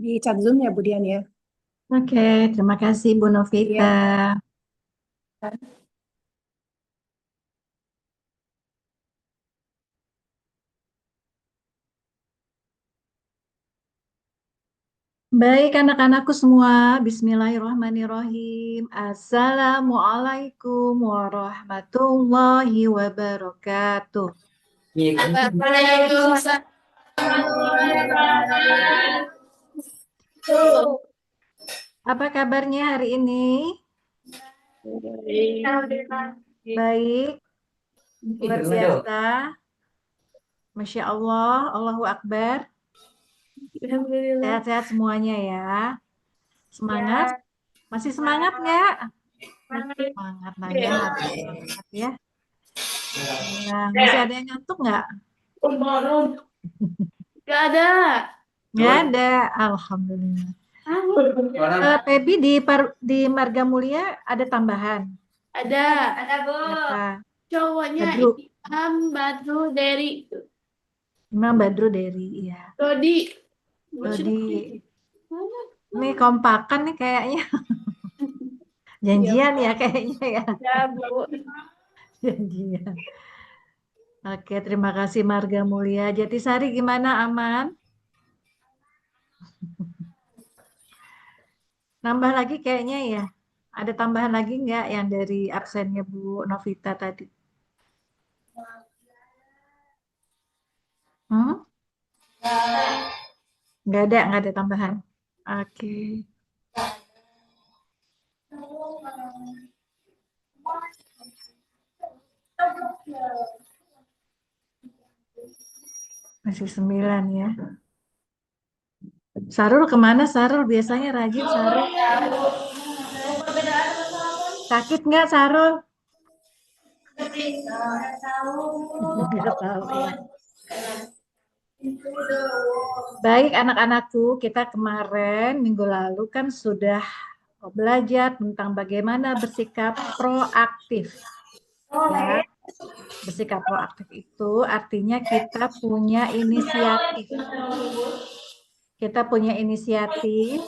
di chat Zoom ya, Bu Dian ya. Oke, terima kasih Bu Novita. Iya. Baik anak-anakku semua, Bismillahirrahmanirrahim. Assalamualaikum warahmatullahi wabarakatuh. Waalaikumsalam. Apa kabarnya hari ini? Baik, luar biasa. Masya Allah, Allahu Akbar. Alhamdulillah. Sehat-sehat semuanya ya. Semangat? Masih semangat nggak? Semangat lah ya, harus semangat ya. Ya, masih ada yang ngantuk nggak? Gak ada. Nggak ada, Alhamdulillah. Pebi di Marga Mulia ada tambahan. Ada. Ada, Bu. Apa? Cowoknya Badru. Imam Badru dari Imam Badru dari, iya. Dodi. Di ini kompakan nih kayaknya. Janjian ya kayaknya ya. Ya, Bu. Janjian. Oke, terima kasih Marga Mulia. Jatisari gimana, aman? Nambah lagi kayaknya ya. Ada tambahan lagi nggak yang dari absennya Bu Novita tadi? Hmm? Nggak ada tambahan. Oke. Masih 9 ya. Sarul kemana Sarul? Biasanya rajin Sarul. Sakit nggak Sarul? Nggak tahu ya. Baik anak-anakku, kita kemarin minggu lalu kan sudah belajar tentang bagaimana bersikap proaktif. Ya, bersikap proaktif itu artinya kita punya inisiatif. Kita punya inisiatif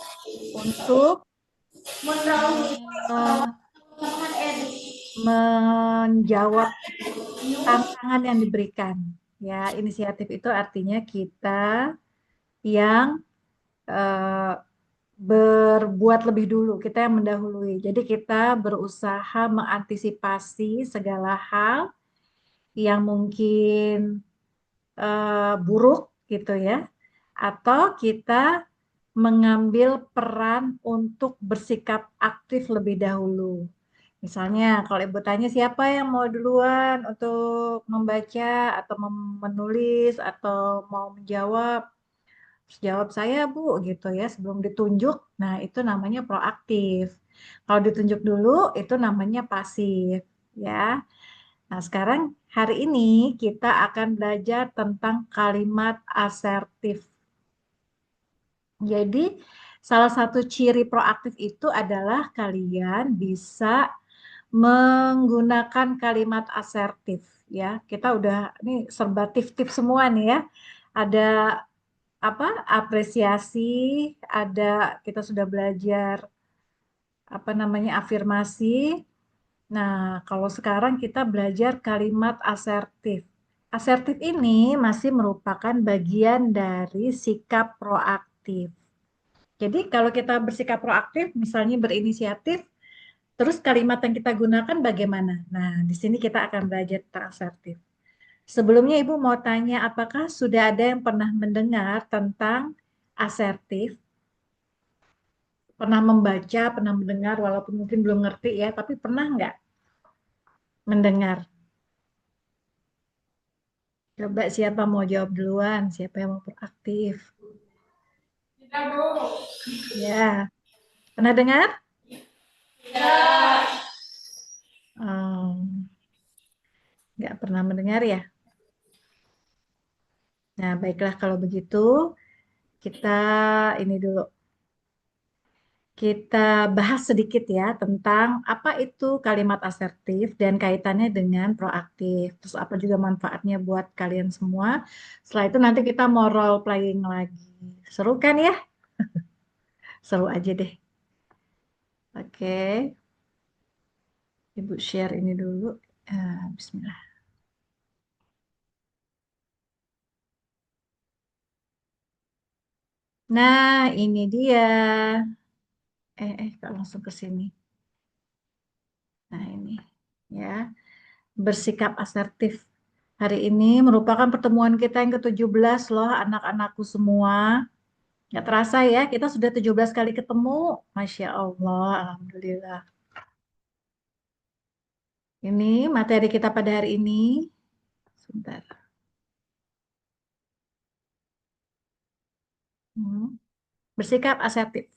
untuk menjawab tantangan yang diberikan. Ya, inisiatif itu artinya kita yang berbuat lebih dulu, kita yang mendahului. Jadi kita berusaha mengantisipasi segala hal yang mungkin buruk gitu ya, atau kita mengambil peran untuk bersikap aktif lebih dahulu. Misalnya kalau Ibu tanya siapa yang mau duluan untuk membaca atau menulis atau mau menjawab, jawab saya Bu gitu ya sebelum ditunjuk. Nah, itu namanya proaktif. Kalau ditunjuk dulu itu namanya pasif ya. Nah, sekarang hari ini kita akan belajar tentang kalimat asertif. Jadi, salah satu ciri proaktif itu adalah kalian bisa menggunakan kalimat asertif ya. Kita udah ini serba tips-tips semua nih ya. Ada apa? Apresiasi, ada kita sudah belajar apa namanya afirmasi. Nah, kalau sekarang kita belajar kalimat asertif. Asertif ini masih merupakan bagian dari sikap proaktif. Jadi kalau kita bersikap proaktif, misalnya berinisiatif, terus kalimat yang kita gunakan bagaimana? Nah, di sini kita akan belajar tentang asertif. Sebelumnya Ibu mau tanya, apakah sudah ada yang pernah mendengar tentang asertif? Pernah membaca, pernah mendengar, walaupun mungkin belum ngerti ya, tapi pernah nggak mendengar? Coba siapa mau jawab duluan, siapa yang mau proaktif? Ya, pernah dengar? Hmm, nggak pernah mendengar ya? Nah, baiklah kalau begitu kita ini dulu. Kita bahas sedikit ya tentang apa itu kalimat asertif dan kaitannya dengan proaktif. Terus apa juga manfaatnya buat kalian semua. Setelah itu nanti kita mau role playing lagi. Seru kan ya? Seru aja deh. Oke, Ibu share ini dulu. Bismillah. Nah, ini dia. Kok langsung ke sini. Nah, ini ya. Bersikap asertif. Hari ini merupakan pertemuan kita yang ke-17 loh, anak-anakku semua. Nggak terasa ya, kita sudah 17 kali ketemu. Masya Allah, Alhamdulillah. Ini materi kita pada hari ini. Sebentar. Hmm. Bersikap asertif.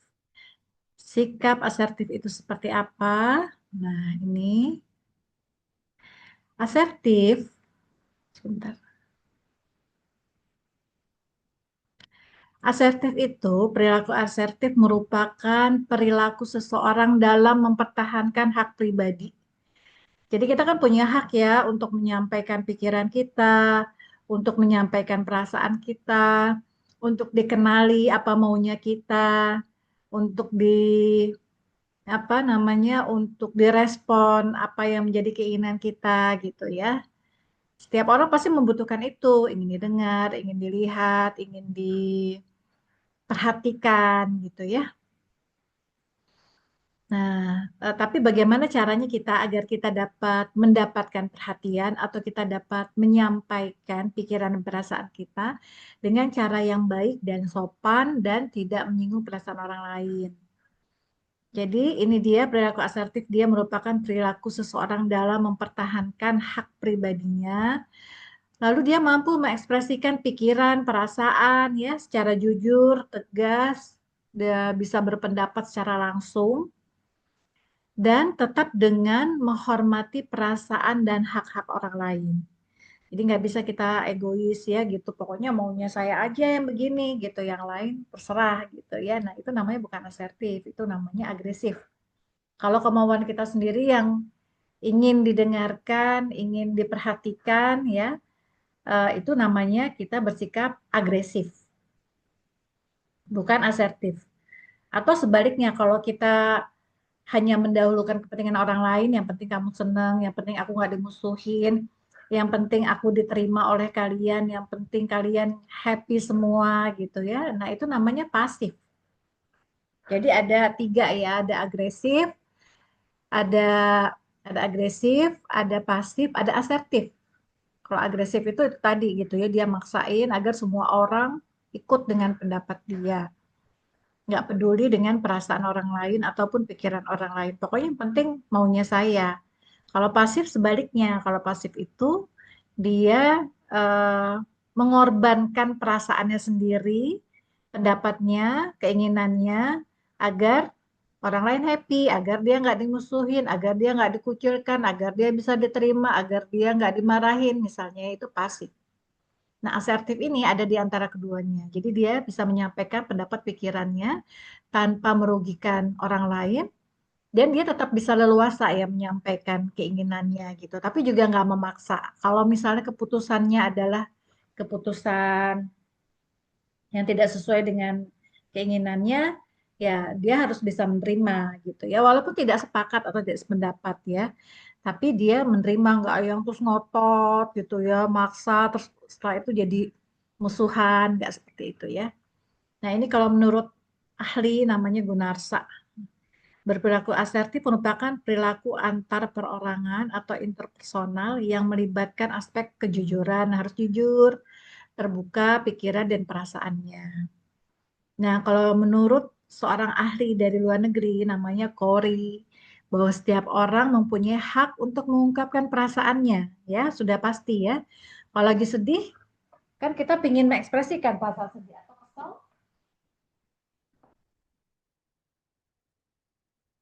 Sikap asertif itu seperti apa? Nah, ini asertif. Sebentar. Asertif itu, perilaku asertif merupakan perilaku seseorang dalam mempertahankan hak pribadi. Jadi kita kan punya hak ya untuk menyampaikan pikiran kita, untuk menyampaikan perasaan kita, untuk dikenali apa maunya kita, untuk apa namanya, untuk direspon apa yang menjadi keinginan kita gitu ya. Setiap orang pasti membutuhkan itu, ingin didengar, ingin dilihat, ingin diperhatikan gitu ya. Nah, tapi bagaimana caranya kita agar kita dapat mendapatkan perhatian atau kita dapat menyampaikan pikiran dan perasaan kita dengan cara yang baik dan sopan dan tidak menyinggung perasaan orang lain. Jadi ini dia perilaku asertif, dia merupakan perilaku seseorang dalam mempertahankan hak pribadinya. Lalu dia mampu mengekspresikan pikiran, perasaan ya secara jujur, tegas, dia bisa berpendapat secara langsung dan tetap dengan menghormati perasaan dan hak-hak orang lain. Jadi nggak bisa kita egois ya gitu. Pokoknya maunya saya aja yang begini gitu, yang lain terserah gitu ya. Nah itu namanya bukan asertif, itu namanya agresif. Kalau kemauan kita sendiri yang ingin didengarkan, ingin diperhatikan ya, itu namanya kita bersikap agresif, bukan asertif. Atau sebaliknya, kalau kita hanya mendahulukan kepentingan orang lain, yang penting kamu senang, yang penting aku nggak dimusuhin, yang penting aku diterima oleh kalian, yang penting kalian happy semua gitu ya. Nah itu namanya pasif. Jadi ada tiga ya, ada agresif, ada agresif, ada pasif, ada asertif. Kalau agresif itu tadi gitu ya, dia maksain agar semua orang ikut dengan pendapat dia, nggak peduli dengan perasaan orang lain ataupun pikiran orang lain. Pokoknya yang penting maunya saya. Kalau pasif sebaliknya, kalau pasif itu dia eh, mengorbankan perasaannya sendiri, pendapatnya, keinginannya, agar orang lain happy, agar dia nggak dimusuhin, agar dia nggak dikucilkan, agar dia bisa diterima, agar dia nggak dimarahin, misalnya itu pasif. Nah, asertif ini ada di antara keduanya. Jadi dia bisa menyampaikan pendapat pikirannya tanpa merugikan orang lain, dan dia tetap bisa leluasa ya menyampaikan keinginannya gitu. Tapi juga nggak memaksa. Kalau misalnya keputusannya adalah keputusan yang tidak sesuai dengan keinginannya, ya dia harus bisa menerima gitu ya. Walaupun tidak sepakat atau tidak sependapat ya, tapi dia menerima, nggak yang terus ngotot gitu ya, maksa terus setelah itu jadi musuhan, nggak seperti itu ya. Nah ini kalau menurut ahli namanya Gunarsa, berperilaku asertif merupakan perilaku antar perorangan atau interpersonal yang melibatkan aspek kejujuran, harus jujur, terbuka pikiran dan perasaannya. Nah, kalau menurut seorang ahli dari luar negeri namanya Corey, bahwa setiap orang mempunyai hak untuk mengungkapkan perasaannya, ya sudah pasti ya. Kalau lagi sedih, kan kita ingin mengekspresikan perasaan sedih atau kesal,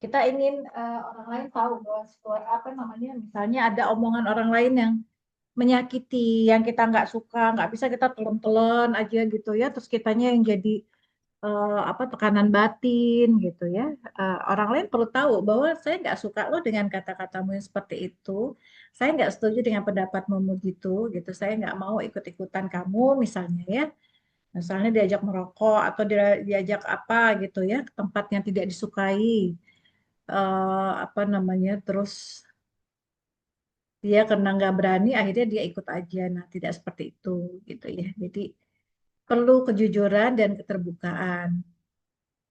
kita ingin orang lain tahu bahwa apa namanya, misalnya ada omongan orang lain yang menyakiti, yang kita nggak suka, nggak bisa kita telan-telan aja gitu ya, terus kitanya yang jadi apa tekanan batin gitu ya. Orang lain perlu tahu bahwa saya nggak suka lo dengan kata-katamu yang seperti itu. Saya nggak setuju dengan pendapatmu gitu, gitu. Saya nggak mau ikut-ikutan kamu misalnya ya. Misalnya diajak merokok atau diajak apa gitu ya, ke tempat yang tidak disukai. Apa namanya, terus dia karena nggak berani, akhirnya dia ikut aja. Nah, tidak seperti itu gitu ya. Jadi perlu kejujuran dan keterbukaan.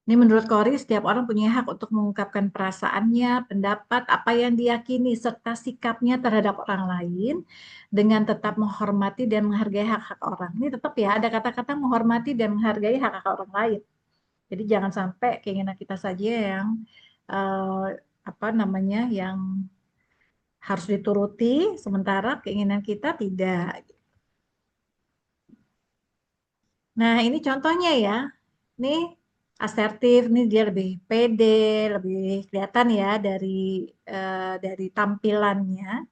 Ini menurut Kori, setiap orang punya hak untuk mengungkapkan perasaannya, pendapat, apa yang diyakini, serta sikapnya terhadap orang lain dengan tetap menghormati dan menghargai hak-hak orang. Ini tetap ya, ada kata-kata menghormati dan menghargai hak-hak orang lain. Jadi jangan sampai keinginan kita saja yang eh, apa namanya, yang harus dituruti, sementara keinginan kita tidak. Nah, ini contohnya ya. Nih asertif, nih dia lebih pede, lebih kelihatan ya dari tampilannya.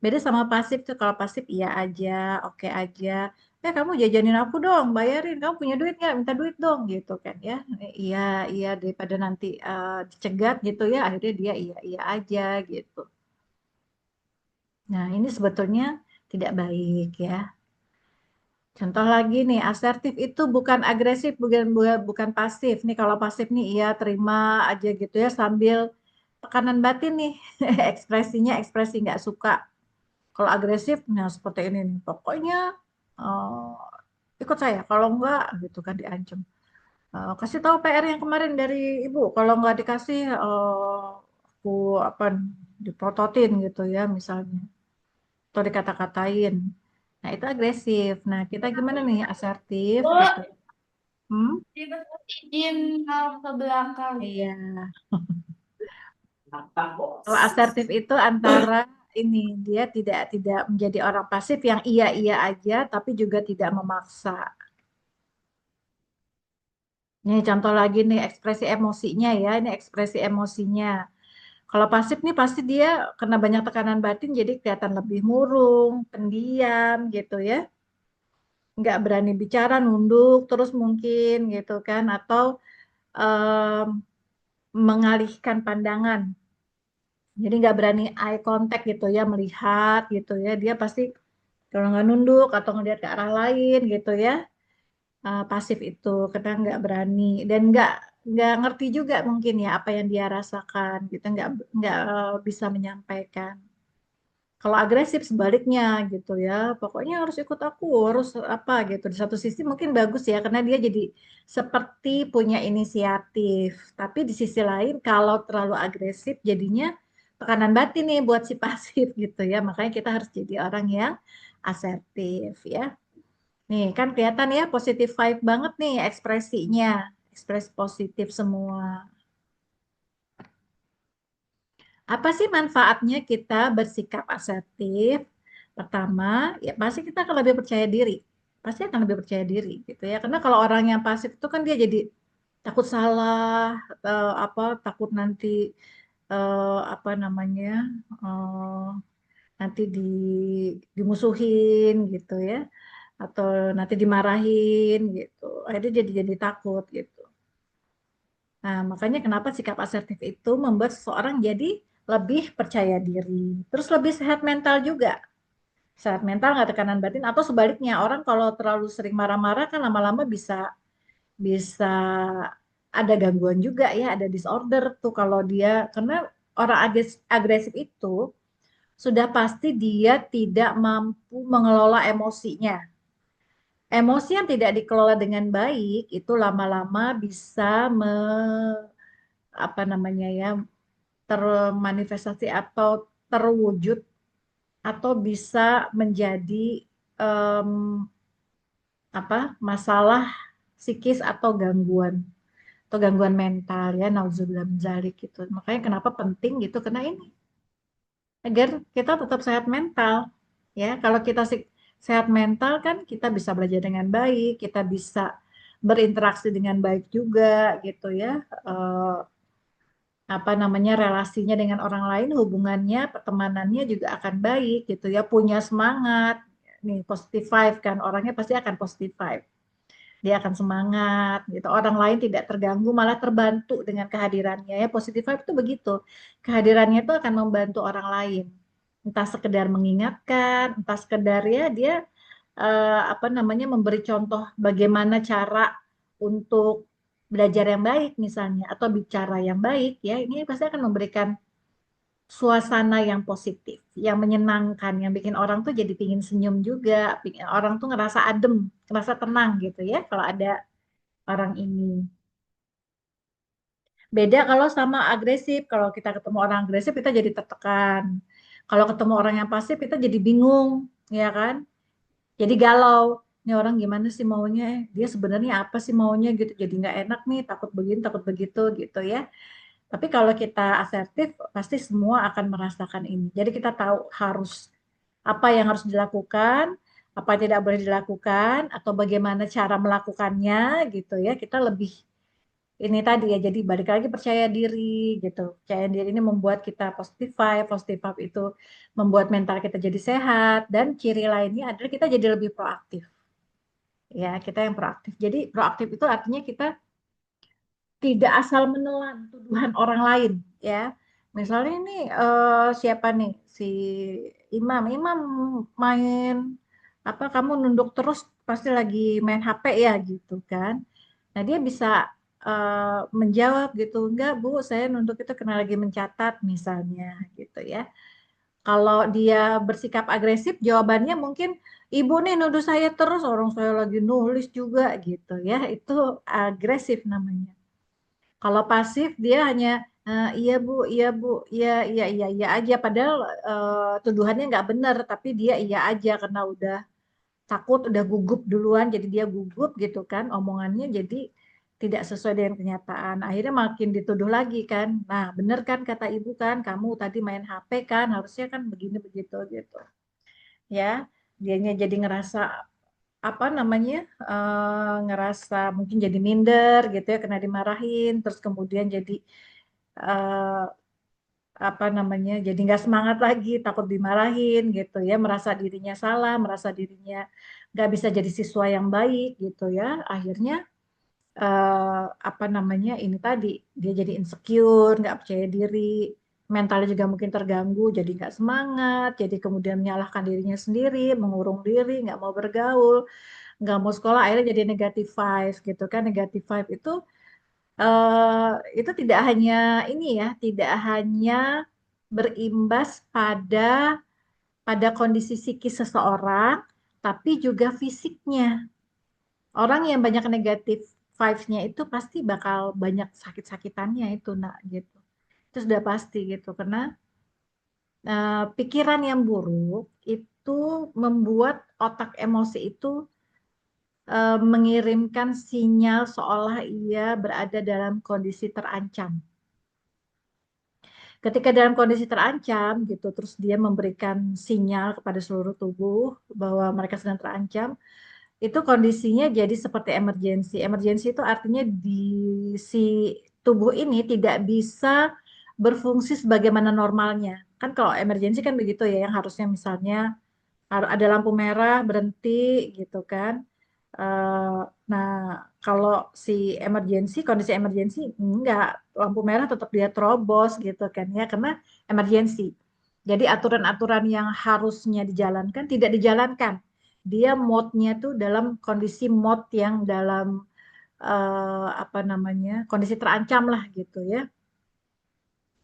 Beda sama pasif tuh. Kalau pasif iya aja, oke aja. Kamu jajanin aku dong, bayarin. Kamu punya duit nggak? Minta duit dong gitu kan ya. Iya, iya daripada nanti dicegat gitu ya. Akhirnya dia iya iya aja gitu. Nah, ini sebetulnya tidak baik ya. Contoh lagi nih, asertif itu bukan agresif, bukan bukan bukan pasif. Nih kalau pasif nih iya terima aja gitu ya sambil tekanan batin nih, ekspresinya ekspresi nggak suka. Kalau agresif, nah seperti ini nih, pokoknya ikut saya. Kalau enggak gitu kan diancam. Kasih tahu PR yang kemarin dari ibu. Kalau nggak dikasih, aku apa diprototin gitu ya misalnya, atau dikata-katain. Nah, itu agresif. Nah, kita gimana nih? Asertif Bu, gitu. Hmm? izin mau ke belakang. Iya. Kalau asertif itu antara ini dia tidak menjadi orang pasif yang iya iya aja, tapi juga tidak memaksa. Ini contoh lagi nih ekspresi emosinya ya. Ini ekspresi emosinya. Kalau pasif nih pasti dia kena banyak tekanan batin, jadi kelihatan lebih murung, pendiam gitu ya. Nggak berani bicara, nunduk terus mungkin gitu kan, atau em, mengalihkan pandangan. Jadi nggak berani eye contact gitu ya, melihat gitu ya. Dia pasti kalau nggak nunduk atau ngeliat ke arah lain gitu ya, pasif itu karena nggak berani dan nggak ngerti juga mungkin ya apa yang dia rasakan gitu, nggak bisa menyampaikan. Kalau agresif sebaliknya gitu ya, pokoknya harus ikut aku, harus apa gitu. Di satu sisi mungkin bagus ya, karena dia jadi seperti punya inisiatif. Tapi di sisi lain, kalau terlalu agresif, jadinya tekanan batin nih buat si pasif gitu ya. Makanya kita harus jadi orang yang asertif ya. Nih kan kelihatan ya positif vibe banget nih ekspresinya, ekspresi positif semua. Apa sih manfaatnya kita bersikap asertif? Pertama, ya pasti kita akan lebih percaya diri. Pasti akan lebih percaya diri gitu ya. Karena kalau orang yang pasif itu kan dia jadi takut salah, apa takut nanti apa namanya eh, nanti dimusuhin gitu ya, atau nanti dimarahin gitu. Akhirnya jadi takut gitu. Nah, makanya kenapa sikap asertif itu membuat seseorang jadi lebih percaya diri. Terus lebih sehat mental juga. Sehat mental nggak tekanan batin atau sebaliknya orang kalau terlalu sering marah-marah kan lama-lama bisa bisa ada gangguan juga ya, ada disorder tuh kalau dia karena orang agresif itu sudah pasti dia tidak mampu mengelola emosinya. Emosi yang tidak dikelola dengan baik itu lama-lama bisa apa namanya ya, termanifestasi atau terwujud atau bisa menjadi em, apa masalah psikis atau gangguan mental ya, nauzubillah min dzalik gitu. Makanya kenapa penting gitu, karena ini agar kita tetap sehat mental ya. Kalau kita sehat mental kan kita bisa belajar dengan baik, kita bisa berinteraksi dengan baik juga gitu ya. Eh, apa namanya relasinya dengan orang lain, hubungannya pertemanannya juga akan baik gitu ya, punya semangat nih, positive vibe kan, orangnya pasti akan positive vibe, dia akan semangat gitu, orang lain tidak terganggu malah terbantu dengan kehadirannya ya. Positive vibe itu begitu, kehadirannya itu akan membantu orang lain, entah sekedar mengingatkan, entah sekedar ya dia apa namanya, memberi contoh bagaimana cara untuk belajar yang baik misalnya atau bicara yang baik ya, ini pasti akan memberikan suasana yang positif, yang menyenangkan, yang bikin orang tuh jadi pingin senyum juga, bikin orang tuh ngerasa adem, ngerasa tenang gitu ya kalau ada orang ini. Beda kalau sama agresif, kalau kita ketemu orang agresif kita jadi tertekan. Kalau ketemu orang yang pasif kita jadi bingung, ya kan? Jadi galau. Ini orang gimana sih maunya? Dia sebenarnya apa sih maunya gitu? Jadi nggak enak nih, takut begini, takut begitu gitu ya. Tapi kalau kita asertif, pasti semua akan merasakan ini. Jadi kita tahu harus apa yang harus dilakukan, apa yang tidak boleh dilakukan, atau bagaimana cara melakukannya gitu ya. Kita lebih ini tadi ya, jadi balik lagi percaya diri gitu. Percaya diri ini membuat kita positif vibe itu membuat mental kita jadi sehat, dan ciri lainnya adalah kita jadi lebih proaktif. Ya, kita yang proaktif. Jadi proaktif itu artinya kita tidak asal menelan tuduhan orang lain ya. Misalnya ini siapa nih si Imam, Imam main apa, kamu nunduk terus pasti lagi main HP ya gitu kan. Nah dia bisa menjawab gitu, enggak Bu, saya nunduk itu karena lagi mencatat misalnya gitu ya. Kalau dia bersikap agresif, jawabannya mungkin, Ibu nih nuduh saya terus, orang saya lagi nulis juga gitu ya. Itu agresif namanya. Kalau pasif dia hanya iya Bu, iya Bu, iya iya iya iya aja. Padahal tuduhannya nggak benar, tapi dia iya aja karena udah takut, udah gugup duluan, jadi dia gugup gitu kan, omongannya jadi tidak sesuai dengan kenyataan. Akhirnya makin dituduh lagi kan. Nah, bener kan kata ibu kan, kamu tadi main HP kan, harusnya kan begini begitu gitu. Ya, dianya jadi ngerasa apa namanya, ngerasa mungkin jadi minder gitu ya, kena dimarahin, terus kemudian jadi eh, apa namanya, jadi nggak semangat lagi, takut dimarahin gitu ya, merasa dirinya salah, merasa dirinya nggak bisa jadi siswa yang baik gitu ya, akhirnya apa namanya, ini tadi dia jadi insecure, nggak percaya diri, mentalnya juga mungkin terganggu, jadi nggak semangat, jadi kemudian menyalahkan dirinya sendiri, mengurung diri, nggak mau bergaul, nggak mau sekolah, akhirnya jadi negative vibes gitu kan. Negative vibe itu tidak hanya ini ya, tidak hanya berimbas pada kondisi psikis seseorang, tapi juga fisiknya. Orang yang banyak negatif vibes-nya itu pasti bakal banyak sakit-sakitannya itu, nak gitu. Itu sudah pasti gitu, karena pikiran yang buruk itu membuat otak emosi itu mengirimkan sinyal seolah ia berada dalam kondisi terancam. Ketika dalam kondisi terancam gitu, terus dia memberikan sinyal kepada seluruh tubuh bahwa mereka sedang terancam, itu kondisinya jadi seperti emergensi. Emergensi itu artinya di si tubuh ini tidak bisa berfungsi sebagaimana normalnya. Kan kalau emergensi kan begitu ya, yang harusnya misalnya ada lampu merah berhenti gitu kan. Eh, nah, kalau si emergensi, kondisi emergensi enggak, lampu merah tetap dia terobos gitu kan ya, karena emergensi. Jadi aturan-aturan yang harusnya dijalankan tidak dijalankan. Dia mode-nya tuh dalam kondisi mode yang dalam apa namanya, kondisi terancam lah gitu ya.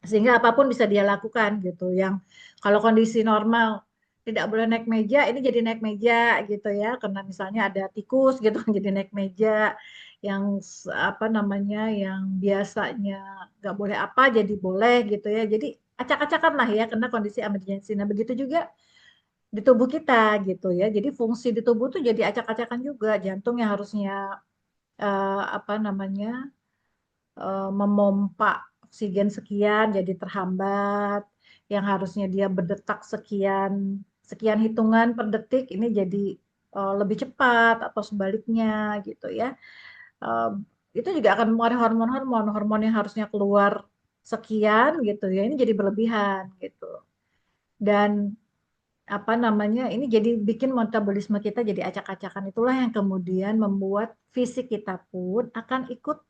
Sehingga apapun bisa dia lakukan gitu. Yang kalau kondisi normal tidak boleh naik meja, ini jadi naik meja gitu ya, karena misalnya ada tikus gitu jadi naik meja, yang apa namanya, yang biasanya nggak boleh apa jadi boleh gitu ya, jadi acak-acakan lah ya karena kondisi emergency. Nah begitu juga di tubuh kita gitu ya, jadi fungsi di tubuh tuh jadi acak-acakan juga. Jantung yang harusnya apa namanya, memompa oksigen sekian jadi terhambat, yang harusnya dia berdetak sekian sekian hitungan per detik ini jadi lebih cepat atau sebaliknya gitu ya. Eh, itu juga akan mempengaruhi hormon-hormon, hormon yang harusnya keluar sekian gitu ya, ini jadi berlebihan gitu. Dan apa namanya, ini jadi bikin metabolisme kita jadi acak-acakan, itulah yang kemudian membuat fisik kita pun akan ikut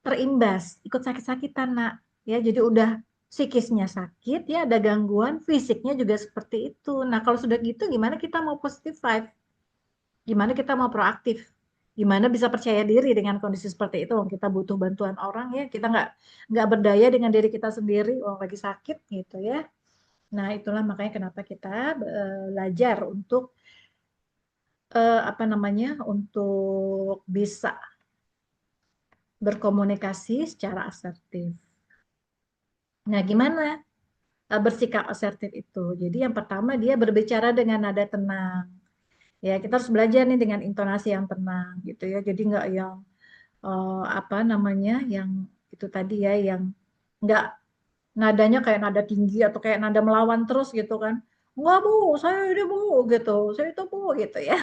terimbas, ikut sakit-sakitan, nak. Ya, jadi udah psikisnya sakit, ya ada gangguan, fisiknya juga seperti itu. Nah, kalau sudah gitu gimana kita mau positive vibe? Gimana kita mau proaktif? Gimana bisa percaya diri dengan kondisi seperti itu? Kita butuh bantuan orang ya, kita nggak berdaya dengan diri kita sendiri, lagi sakit gitu ya. Nah itulah makanya kenapa kita belajar untuk apa namanya, untuk bisa berkomunikasi secara asertif. Nah gimana bersikap asertif itu? Jadi yang pertama dia berbicara dengan nada tenang. Ya kita harus belajar nih dengan intonasi yang tenang gitu ya. Jadi nggak yang apa namanya yang itu tadi ya yang nggak nadanya kayak nada tinggi atau kayak nada melawan terus gitu kan. Enggak bu, saya ini bu gitu, saya itu bu gitu ya.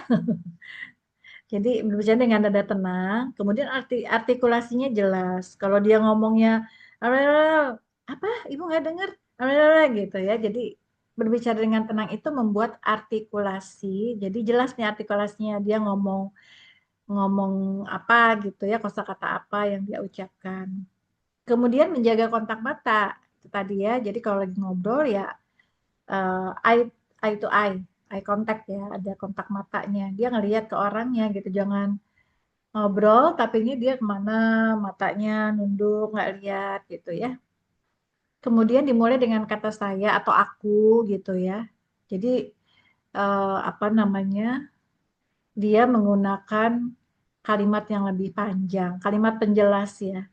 Jadi berbicara dengan nada tenang, kemudian artikulasinya jelas. Kalau dia ngomongnya apa, ibu nggak dengar gitu ya. Jadi berbicara dengan tenang itu membuat artikulasi. Jadi jelas nih artikulasinya dia ngomong ngomong apa gitu ya, kosakata apa yang dia ucapkan. Kemudian menjaga kontak mata itu tadi ya. Jadi kalau lagi ngobrol ya eye to eye contact ya, ada kontak matanya. Dia ngelihat ke orangnya gitu, jangan ngobrol tapi ini dia kemana, matanya nunduk nggak lihat gitu ya. Kemudian dimulai dengan kata saya atau aku gitu ya. Jadi apa namanya, dia menggunakan kalimat yang lebih panjang, kalimat penjelas ya.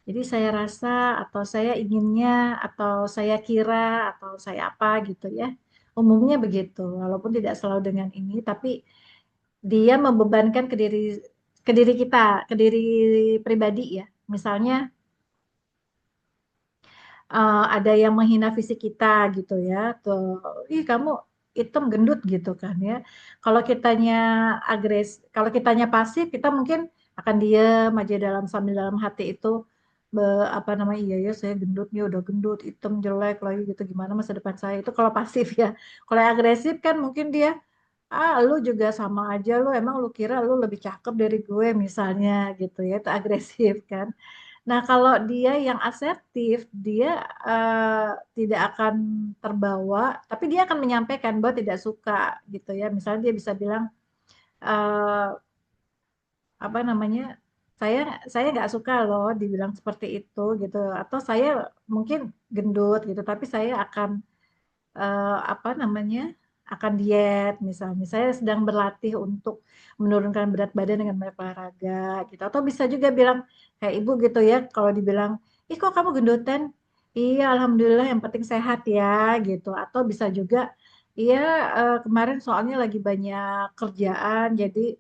Jadi saya rasa atau saya inginnya atau saya kira atau saya apa gitu ya. Umumnya begitu, walaupun tidak selalu dengan ini, tapi dia membebankan ke diri kita, ke diri pribadi ya. Misalnya ada yang menghina fisik kita gitu ya, tuh, ih kamu hitam gendut gitu kan ya. Kalau kitanya kalau kitanya pasif, kita mungkin akan diam aja sambil dalam hati itu apa namanya, iya ya saya gendut nih, udah gendut, hitam, jelek lagi gitu, gimana masa depan saya, itu kalau pasif ya. Kalau yang agresif kan mungkin dia, lu juga sama aja, lu emang lu kira lu lebih cakep dari gue misalnya gitu ya, itu agresif kan. Nah, kalau dia yang asertif, dia tidak akan terbawa, tapi dia akan menyampaikan bahwa tidak suka gitu ya. Misalnya dia bisa bilang eh, apa namanya, saya nggak suka loh dibilang seperti itu gitu, atau saya mungkin gendut gitu, tapi saya akan apa namanya, akan diet misalnya. Saya sedang berlatih untuk menurunkan berat badan dengan banyak olahraga gitu. Atau bisa juga bilang kayak ibu gitu ya, kalau dibilang, ih kok kamu gendutan? Iya, alhamdulillah yang penting sehat ya gitu. Atau bisa juga, iya kemarin soalnya lagi banyak kerjaan, jadi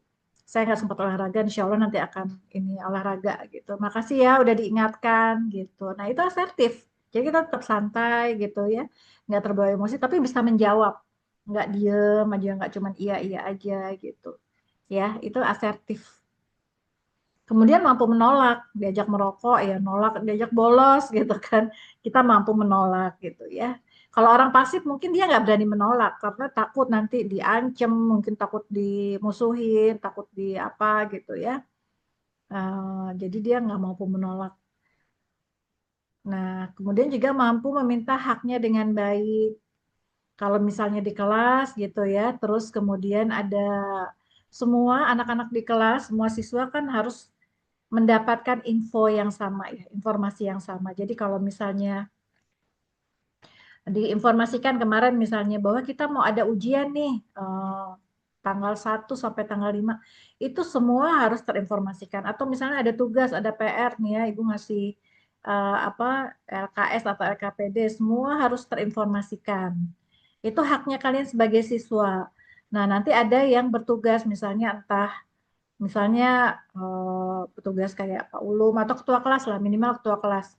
saya nggak sempat olahraga. Insya Allah nanti akan ini olahraga gitu. Makasih ya udah diingatkan gitu. Nah itu asertif. Jadi kita tetap santai gitu ya, nggak terbawa emosi tapi bisa menjawab, nggak diem aja, nggak cuman iya iya aja gitu ya. Itu asertif. Kemudian mampu menolak, diajak merokok ya nolak, diajak bolos gitu kan, kita mampu menolak gitu ya. Kalau orang pasif mungkin dia nggak berani menolak karena takut nanti diancem, mungkin takut dimusuhin, takut di apa gitu ya. Jadi dia nggak mampu menolak. Nah kemudian juga mampu meminta haknya dengan baik. Kalau misalnya di kelas gitu ya, terus kemudian ada semua anak-anak di kelas, semua siswa kan harus mendapatkan info yang sama ya, informasi yang sama. Jadi kalau misalnya diinformasikan kemarin misalnya bahwa kita mau ada ujian nih tanggal 1 sampai tanggal 5, itu semua harus terinformasikan. Atau misalnya ada tugas, ada PR nih ya, Ibu ngasih apa LKS atau LKPD, semua harus terinformasikan. Itu haknya kalian sebagai siswa. Nah, nanti ada yang bertugas misalnya entah misalnya petugas kayak Pak Ulum atau ketua kelas lah, minimal ketua kelas.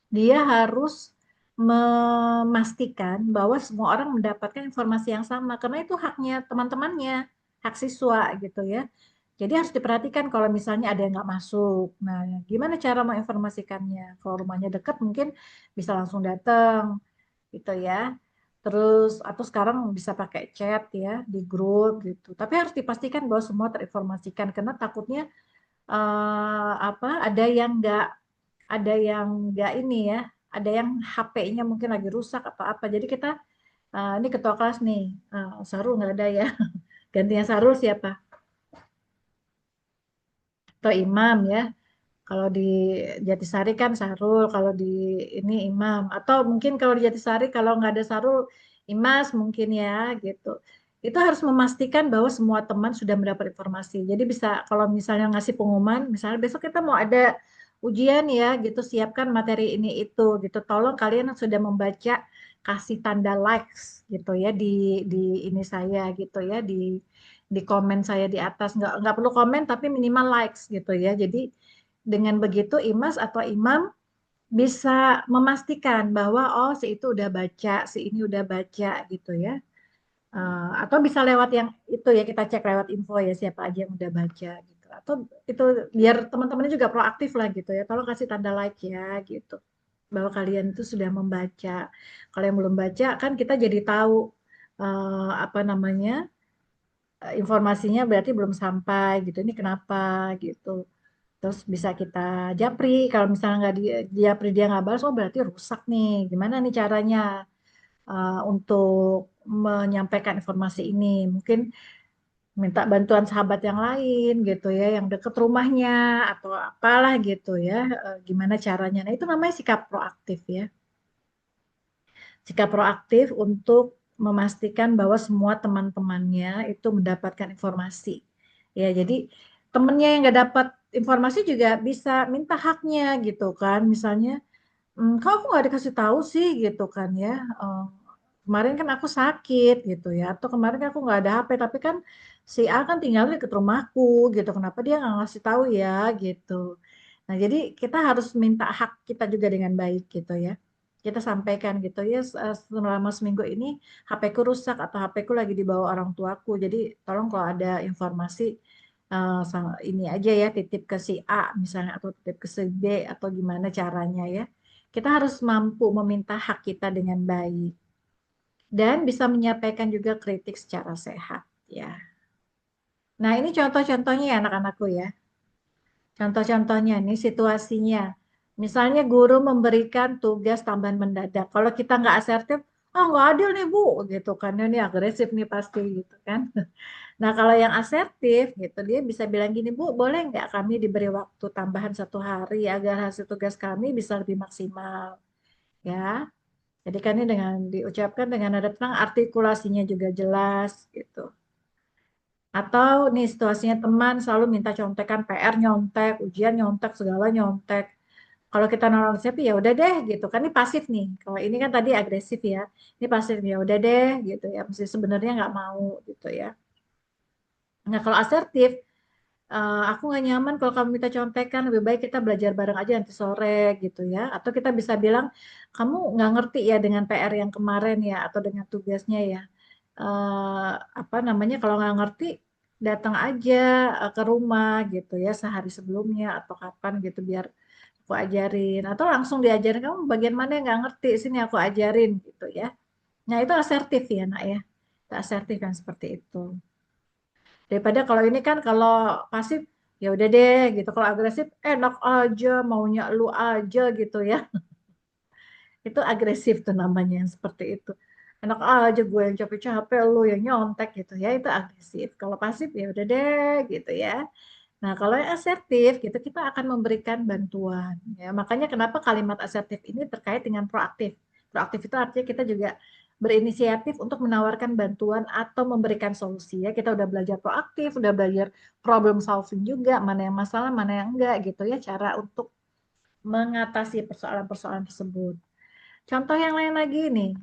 Dia harus memastikan bahwa semua orang mendapatkan informasi yang sama karena itu haknya teman-temannya, hak siswa gitu ya. Jadi harus diperhatikan kalau misalnya ada yang nggak masuk. Nah, gimana cara menginformasikannya? Kalau rumahnya dekat mungkin bisa langsung datang gitu ya. Terus atau sekarang bisa pakai chat ya di grup gitu. Tapi harus dipastikan bahwa semua terinformasikan karena takutnya apa ada yang nggak ini ya, ada yang HP-nya mungkin lagi rusak atau apa. Jadi kita ini ketua kelas nih, Sarul nggak ada ya. Gantinya Sarul siapa? atau imam ya. Kalau di Jatisari kan Sarul, kalau di ini imam. Atau mungkin kalau di Jatisari kalau nggak ada Sarul, Imas mungkin ya gitu. Itu harus memastikan bahwa semua teman sudah mendapat informasi. Jadi bisa kalau misalnya ngasih pengumuman, misalnya besok kita mau ada ujian ya gitu, siapkan materi ini itu gitu. Tolong kalian yang sudah membaca kasih tanda likes gitu ya di ini saya gitu ya di komen saya di atas nggak perlu komen tapi minimal likes gitu ya. Jadi dengan begitu Imas atau Imam bisa memastikan bahwa oh si itu udah baca, si ini udah baca gitu ya. Atau bisa lewat yang itu ya kita cek lewat info ya siapa aja yang udah baca gitu. Atau itu biar teman-temannya juga proaktif lah gitu ya. Tolong kasih tanda like ya gitu. Bahwa kalian itu sudah membaca. Kalau yang belum baca kan kita jadi tahu apa namanya informasinya berarti belum sampai gitu. Ini kenapa gitu. Terus bisa kita japri, kalau misalnya nggak di japri dia nggak balas, oh berarti rusak nih. Gimana nih caranya untuk menyampaikan informasi ini? Mungkin minta bantuan sahabat yang lain gitu ya, yang deket rumahnya atau apalah gitu ya. Gimana caranya? Nah itu namanya sikap proaktif ya. Sikap proaktif untuk memastikan bahwa semua teman-temannya itu mendapatkan informasi. Ya, jadi temennya yang nggak dapat informasi juga bisa minta haknya gitu kan. Misalnya, kok aku nggak dikasih tahu sih gitu kan ya. Kemarin kan aku sakit gitu ya. Atau kemarin kan aku nggak ada HP, tapi kan si A kan tinggal di dekat rumahku gitu. Kenapa dia nggak ngasih tahu ya gitu. Nah, jadi kita harus minta hak kita juga dengan baik gitu ya. Kita sampaikan gitu ya selama seminggu ini HP ku rusak atau HP ku lagi dibawa orang tuaku. Jadi tolong kalau ada informasi ini aja ya titip ke si A misalnya atau titip ke si B atau gimana caranya ya. Kita harus mampu meminta hak kita dengan baik dan bisa menyampaikan juga kritik secara sehat ya. Nah, ini contoh-contohnya ya anak-anakku ya. Contoh-contohnya nih situasinya. Misalnya guru memberikan tugas tambahan mendadak. Kalau kita nggak asertif, ah nggak adil nih Bu, gitu kan. Ini agresif nih pasti gitu kan. Nah kalau yang asertif gitu, dia bisa bilang gini, Bu, boleh nggak kami diberi waktu tambahan 1 hari agar hasil tugas kami bisa lebih maksimal. Ya, jadi kan ini dengan diucapkan dengan nada tenang, artikulasinya juga jelas gitu. Atau nih situasinya teman selalu minta contekan PR nyontek, ujian nyontek, segala nyontek. Kalau kita non agresif ya udah deh gitu kan ini pasif nih. Kalau ini kan tadi agresif ya, ini pasif ya udah deh gitu ya. Mesti sebenarnya nggak mau gitu ya. Nah kalau asertif, aku nggak nyaman kalau kamu minta contekan. Lebih baik kita belajar bareng aja nanti sore gitu ya. Atau kita bisa bilang kamu nggak ngerti ya dengan PR yang kemarin ya atau dengan tugasnya ya. Apa namanya kalau nggak ngerti datang aja ke rumah gitu ya sehari sebelumnya atau kapan gitu biar aku ajarin atau langsung diajarin kamu bagian mana yang nggak ngerti sini aku ajarin gitu ya. Nah itu asertif ya nak ya. Itu asertif kan seperti itu. Daripada kalau ini kan kalau pasif ya udah deh gitu. Kalau agresif enak aja maunya lu aja gitu ya. Itu agresif tuh namanya yang seperti itu. Enak aja gue yang capek-capek lu yang nyontek gitu ya itu agresif. Kalau pasif ya udah deh gitu ya. Nah, kalau yang asertif gitu kita akan memberikan bantuan ya. Makanya kenapa kalimat asertif ini terkait dengan proaktif. Proaktif itu artinya kita juga berinisiatif untuk menawarkan bantuan atau memberikan solusi ya. Kita udah belajar proaktif, udah belajar problem solving juga, mana yang masalah, mana yang enggak gitu ya, cara untuk mengatasi persoalan-persoalan tersebut. Contoh yang lain lagi nih,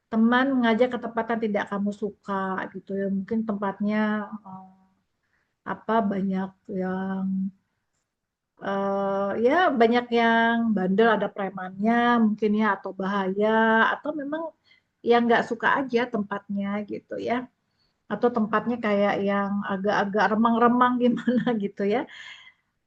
teman mengajak ke tempat yang tidak kamu suka gitu ya. Mungkin tempatnya apa banyak yang ya banyak yang bandel, ada premannya mungkin ya, atau bahaya, atau memang yang nggak suka aja tempatnya gitu ya. Atau tempatnya kayak yang agak-agak remang-remang gimana gitu ya.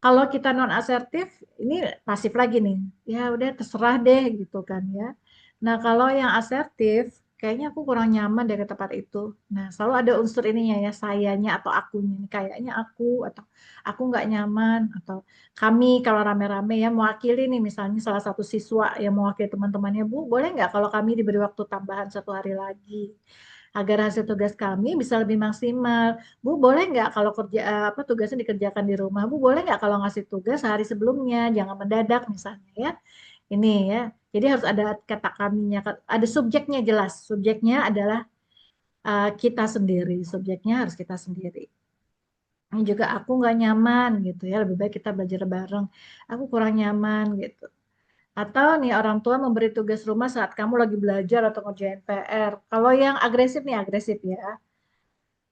Kalau kita non asertif, ini pasif lagi nih. Ya udah terserah deh gitu kan ya. Nah kalau yang asertif, kayaknya aku kurang nyaman deh ke tempat itu. Nah selalu ada unsur ininya ya, sayanya atau akunya. Kayaknya aku atau aku nggak nyaman atau kami kalau rame-rame ya mewakili nih misalnya salah satu siswa yang mewakili teman-temannya Bu, boleh nggak kalau kami diberi waktu tambahan 1 hari lagi? agar hasil tugas kami bisa lebih maksimal. Bu, boleh nggak kalau kerja apa tugasnya dikerjakan di rumah? Bu, boleh nggak kalau ngasih tugas sehari sebelumnya, jangan mendadak misalnya ya. Ini ya. Jadi harus ada kata kaminya, ada subjeknya jelas. Subjeknya adalah kita sendiri. Subjeknya harus kita sendiri. Ini juga aku nggak nyaman gitu ya. Lebih baik kita belajar bareng. Aku kurang nyaman gitu. Atau nih orang tua memberi tugas rumah saat kamu lagi belajar atau ngerjain PR. Kalau yang agresif nih agresif ya.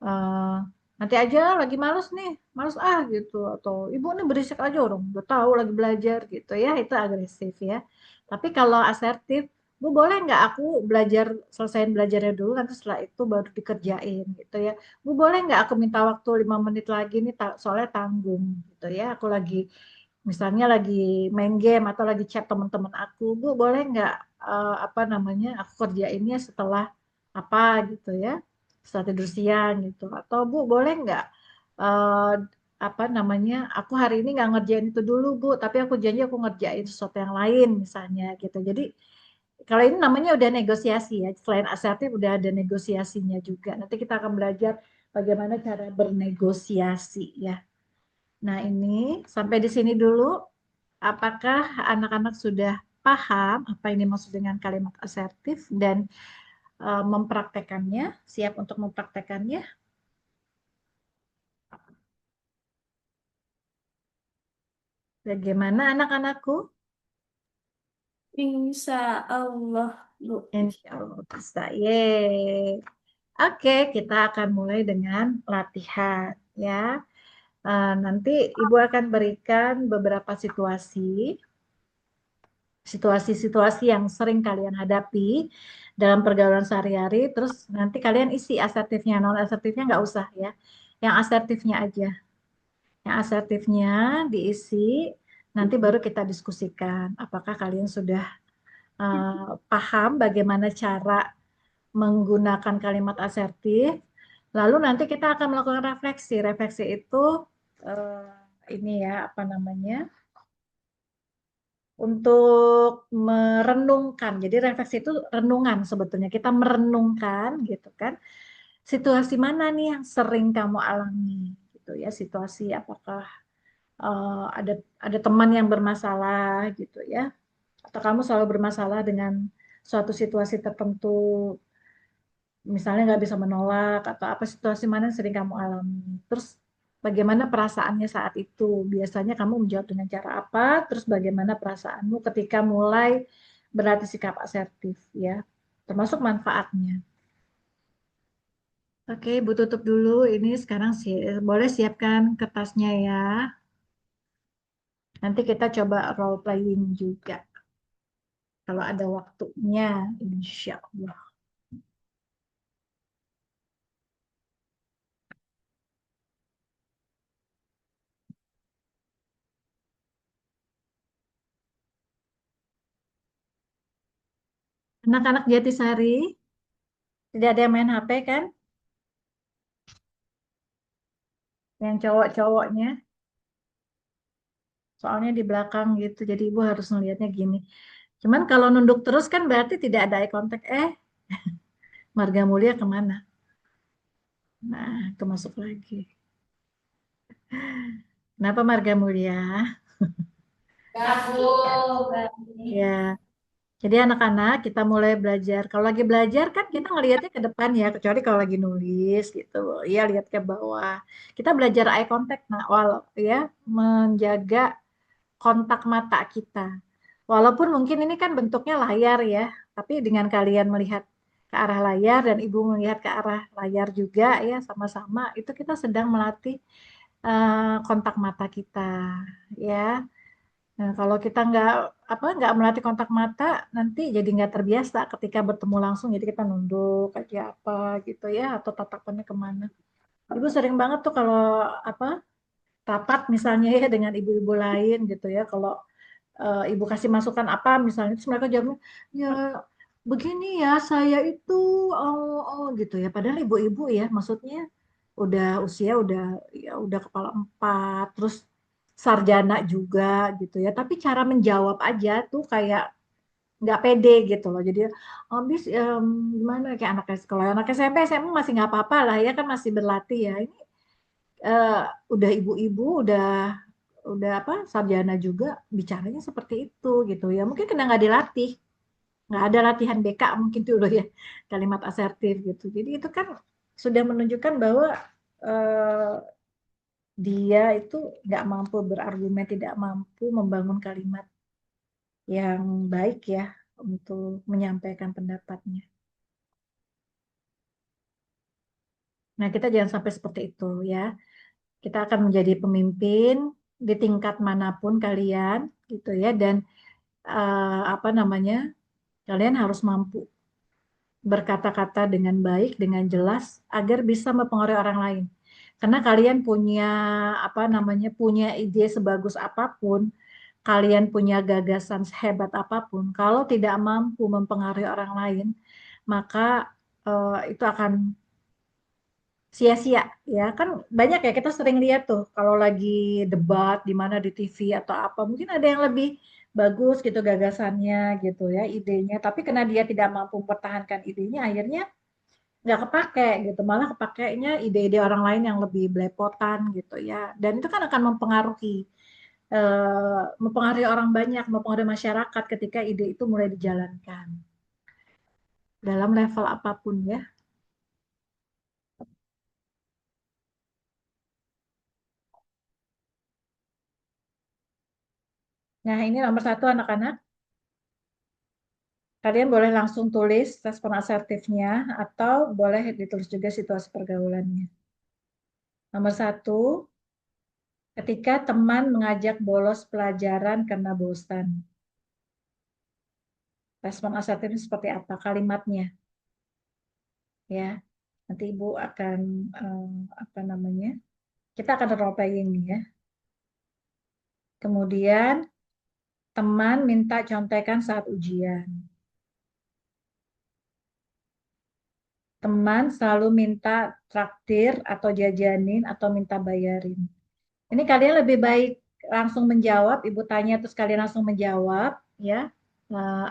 Eh, nanti aja lagi males nih, males gitu. Atau ibu nih berisik aja orang udah tahu lagi belajar gitu ya. Itu agresif ya. Tapi kalau asertif, Bu boleh nggak aku belajar selesaiin belajarnya dulu nanti setelah itu baru dikerjain gitu ya. Bu boleh nggak aku minta waktu 5 menit lagi nih soalnya tanggung gitu ya. Aku lagi misalnya lagi main game atau lagi chat teman-teman aku, Bu boleh nggak apa namanya aku kerjainnya setelah apa gitu ya, setelah tidur siang gitu, atau Bu boleh nggak eh, apa namanya aku hari ini nggak ngerjain itu dulu Bu, tapi aku janji aku ngerjain sesuatu yang lain misalnya gitu. Jadi kalau ini namanya udah negosiasi ya, selain asertif udah ada negosiasinya juga. Nanti kita akan belajar bagaimana cara bernegosiasi ya. Nah, ini sampai di sini dulu. Apakah anak-anak sudah paham apa ini maksud dengan kalimat asertif dan mempraktekannya, siap untuk mempraktekannya? Bagaimana anak-anakku? Insya Allah, Bu. Insya Allah bisa. Yeay. Oke, kita akan mulai dengan latihan ya. Nanti Ibu akan berikan beberapa situasi yang sering kalian hadapi dalam pergaulan sehari-hari, terus nanti kalian isi asertifnya, non asertifnya nggak usah ya, yang asertifnya aja, yang asertifnya diisi, nanti baru kita diskusikan apakah kalian sudah paham bagaimana cara menggunakan kalimat asertif, lalu nanti kita akan melakukan refleksi, refleksi itu eh, ini ya apa namanya, untuk merenungkan. Jadi refleksi itu renungan sebetulnya. Kita merenungkan gitu kan. Situasi mana nih yang sering kamu alami gitu ya. Situasi apakah ada teman yang bermasalah gitu ya. Atau kamu selalu bermasalah dengan suatu situasi tertentu, misalnya nggak bisa menolak atau apa, situasi mana yang sering kamu alami. Terus bagaimana perasaannya saat itu? Biasanya kamu menjawab dengan cara apa? Terus bagaimana perasaanmu ketika mulai berlatih sikap asertif ya? Termasuk manfaatnya. Oke, Ibu tutup dulu. Ini sekarang sih boleh siapkan kertasnya ya. Nanti kita coba role playing juga kalau ada waktunya, insya Allah. Anak-anak Jatisari, tidak ada yang main HP kan? Yang cowok-cowoknya. Soalnya di belakang gitu, jadi ibu harus melihatnya gini. Cuman kalau nunduk terus kan berarti tidak ada eye contact. Marga Mulia kemana? Nah, kemasuk lagi. Kenapa Marga Mulia? Aku berani. Ya, jadi anak-anak kita mulai belajar. Kalau lagi belajar kan kita ngelihatnya ke depan ya, kecuali kalau lagi nulis gitu. Ya, lihat ke bawah. Kita belajar eye contact. Nah, walau ya menjaga kontak mata kita. Walaupun mungkin ini kan bentuknya layar ya, tapi dengan kalian melihat ke arah layar dan ibu melihat ke arah layar juga ya sama-sama, itu kita sedang melatih kontak mata kita ya. Nah, kalau kita nggak melatih kontak mata, nanti jadi nggak terbiasa ketika bertemu langsung, jadi kita nunduk aja apa gitu ya, atau tatapannya kemana. Ibu sering banget tuh kalau apa rapat misalnya ya dengan ibu-ibu lain gitu ya, kalau ibu kasih masukan apa misalnya, terus mereka jawabnya ya begini ya saya itu gitu ya, padahal ibu-ibu ya maksudnya udah usia udah kepala empat, terus sarjana juga gitu ya, tapi cara menjawab aja tuh kayak nggak pede gitu loh. Jadi habis gimana kayak anak SMP SMA masih nggak apa-apa lah ya kan masih berlatih ya. Ini eh, udah ibu-ibu udah apa sarjana juga bicaranya seperti itu gitu ya. Mungkin kena nggak dilatih, nggak ada latihan BK mungkin dulu ya kalimat asertif gitu. Jadi itu kan sudah menunjukkan bahwa eh, dia itu nggak mampu berargumen, tidak mampu membangun kalimat yang baik ya untuk menyampaikan pendapatnya. Nah, kita jangan sampai seperti itu ya. Kita akan menjadi pemimpin di tingkat manapun kalian gitu ya dan apa namanya? Kalian harus mampu berkata-kata dengan baik, dengan jelas agar bisa mempengaruhi orang lain. Karena kalian punya apa namanya? Punya ide sebagus apapun, kalian punya gagasan sehebat apapun, kalau tidak mampu mempengaruhi orang lain, maka itu akan sia-sia ya kan banyak ya kita sering lihat tuh kalau lagi debat di mana di TV atau apa mungkin ada yang lebih bagus gitu gagasannya gitu ya idenya tapi karena dia tidak mampu mempertahankan idenya akhirnya nggak kepake gitu malah kepakainya ide-ide orang lain yang lebih belepotan gitu ya dan itu kan akan mempengaruhi orang banyak mempengaruhi masyarakat ketika ide itu mulai dijalankan dalam level apapun ya. Nah ini nomor satu anak-anak. Kalian boleh langsung tulis respon asertifnya atau boleh ditulis juga situasi pergaulannya. Nomor satu, ketika teman mengajak bolos pelajaran karena bosan. Respon asertifnya seperti apa? Kalimatnya, ya. Nanti Ibu akan apa namanya? Kita akan role playing nih ya. Kemudian teman minta contekan saat ujian. Teman selalu minta traktir atau jajanin atau minta bayarin. Ini kalian lebih baik langsung menjawab, Ibu tanya terus kalian langsung menjawab, ya.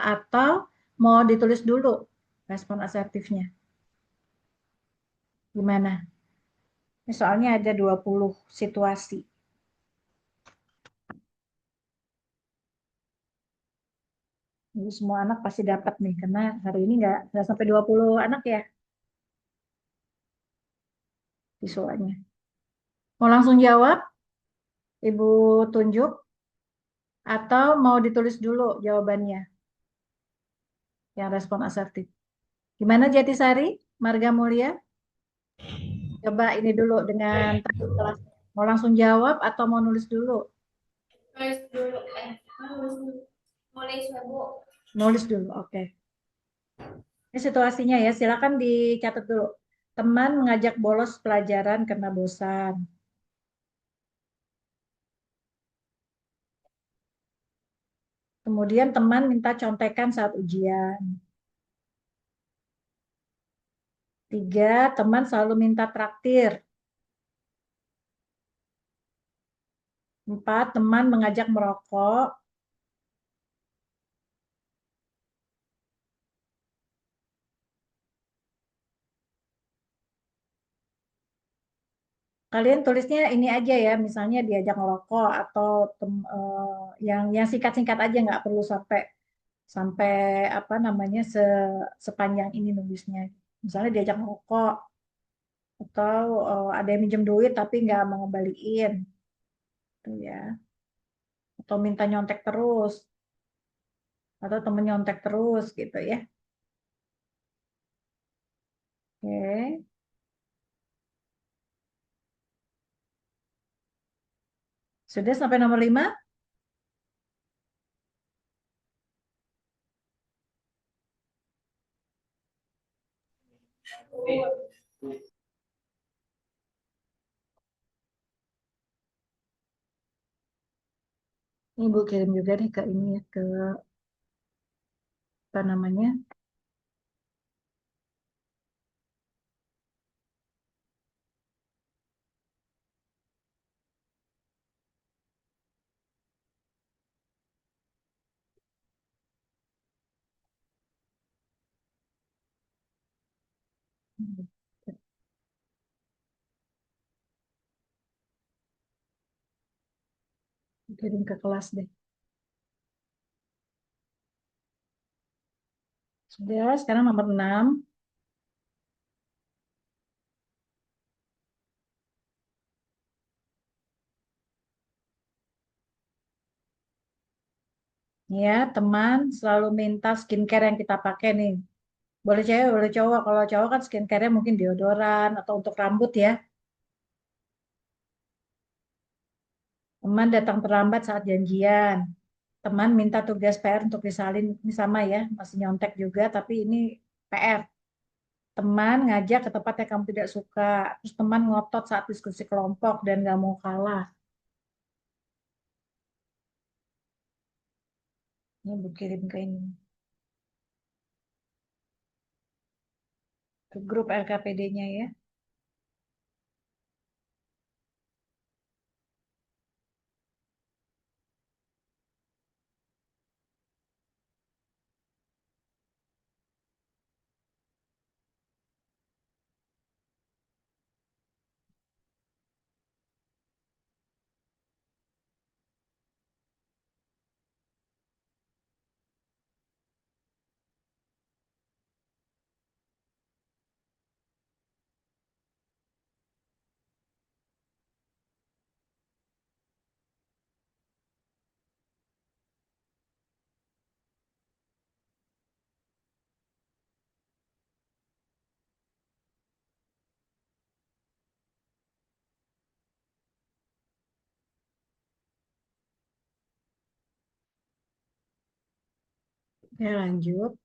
Atau mau ditulis dulu respon asertifnya. Gimana? Ini soalnya ada 20 situasi. Jadi semua anak pasti dapat nih, karena hari ini nggak sampai 20 anak ya siswanya. Mau langsung jawab, Ibu tunjuk, atau mau ditulis dulu jawabannya, yang respon asertif. Gimana Jatisari, Marga Mulia? Coba ini dulu dengan tadi kelas. Mau langsung jawab atau mau nulis dulu? Nulis dulu. Nulis dulu. Nulis ya, Bu. Nulis dulu, oke. Ini situasinya ya, silakan dicatat dulu. Teman mengajak bolos pelajaran karena bosan. Kemudian teman minta contekan saat ujian. 3, teman selalu minta traktir. 4, teman mengajak merokok. Kalian tulisnya ini aja ya, misalnya diajak merokok atau yang singkat-singkat aja nggak perlu sampai sampai apa namanya sepanjang ini nulisnya. Misalnya diajak merokok atau ada yang minjem duit tapi nggak mau ngembaliin, tuh ya. Atau minta nyontek terus atau temen nyontek terus gitu ya. Oke, sudah sampai nomor 5. Ini Bu kirim juga nih ke ini ya ke apa namanya Kirim ke kelas deh. Sudah, sekarang nomor 6. Ya, teman selalu minta skincare yang kita pakai nih. Boleh cewek, boleh cowok. Kalau cowok kan skincare-nya mungkin deodoran atau untuk rambut ya. Teman datang terlambat saat janjian. Teman minta tugas PR untuk disalin. Ini sama ya, masih nyontek juga, tapi ini PR. Teman ngajak ke tempat yang kamu tidak suka. Terus teman ngotot saat diskusi kelompok dan gak mau kalah. Ini Bu kirim ke ini, ke grup LKPD-nya ya. Ya lanjut.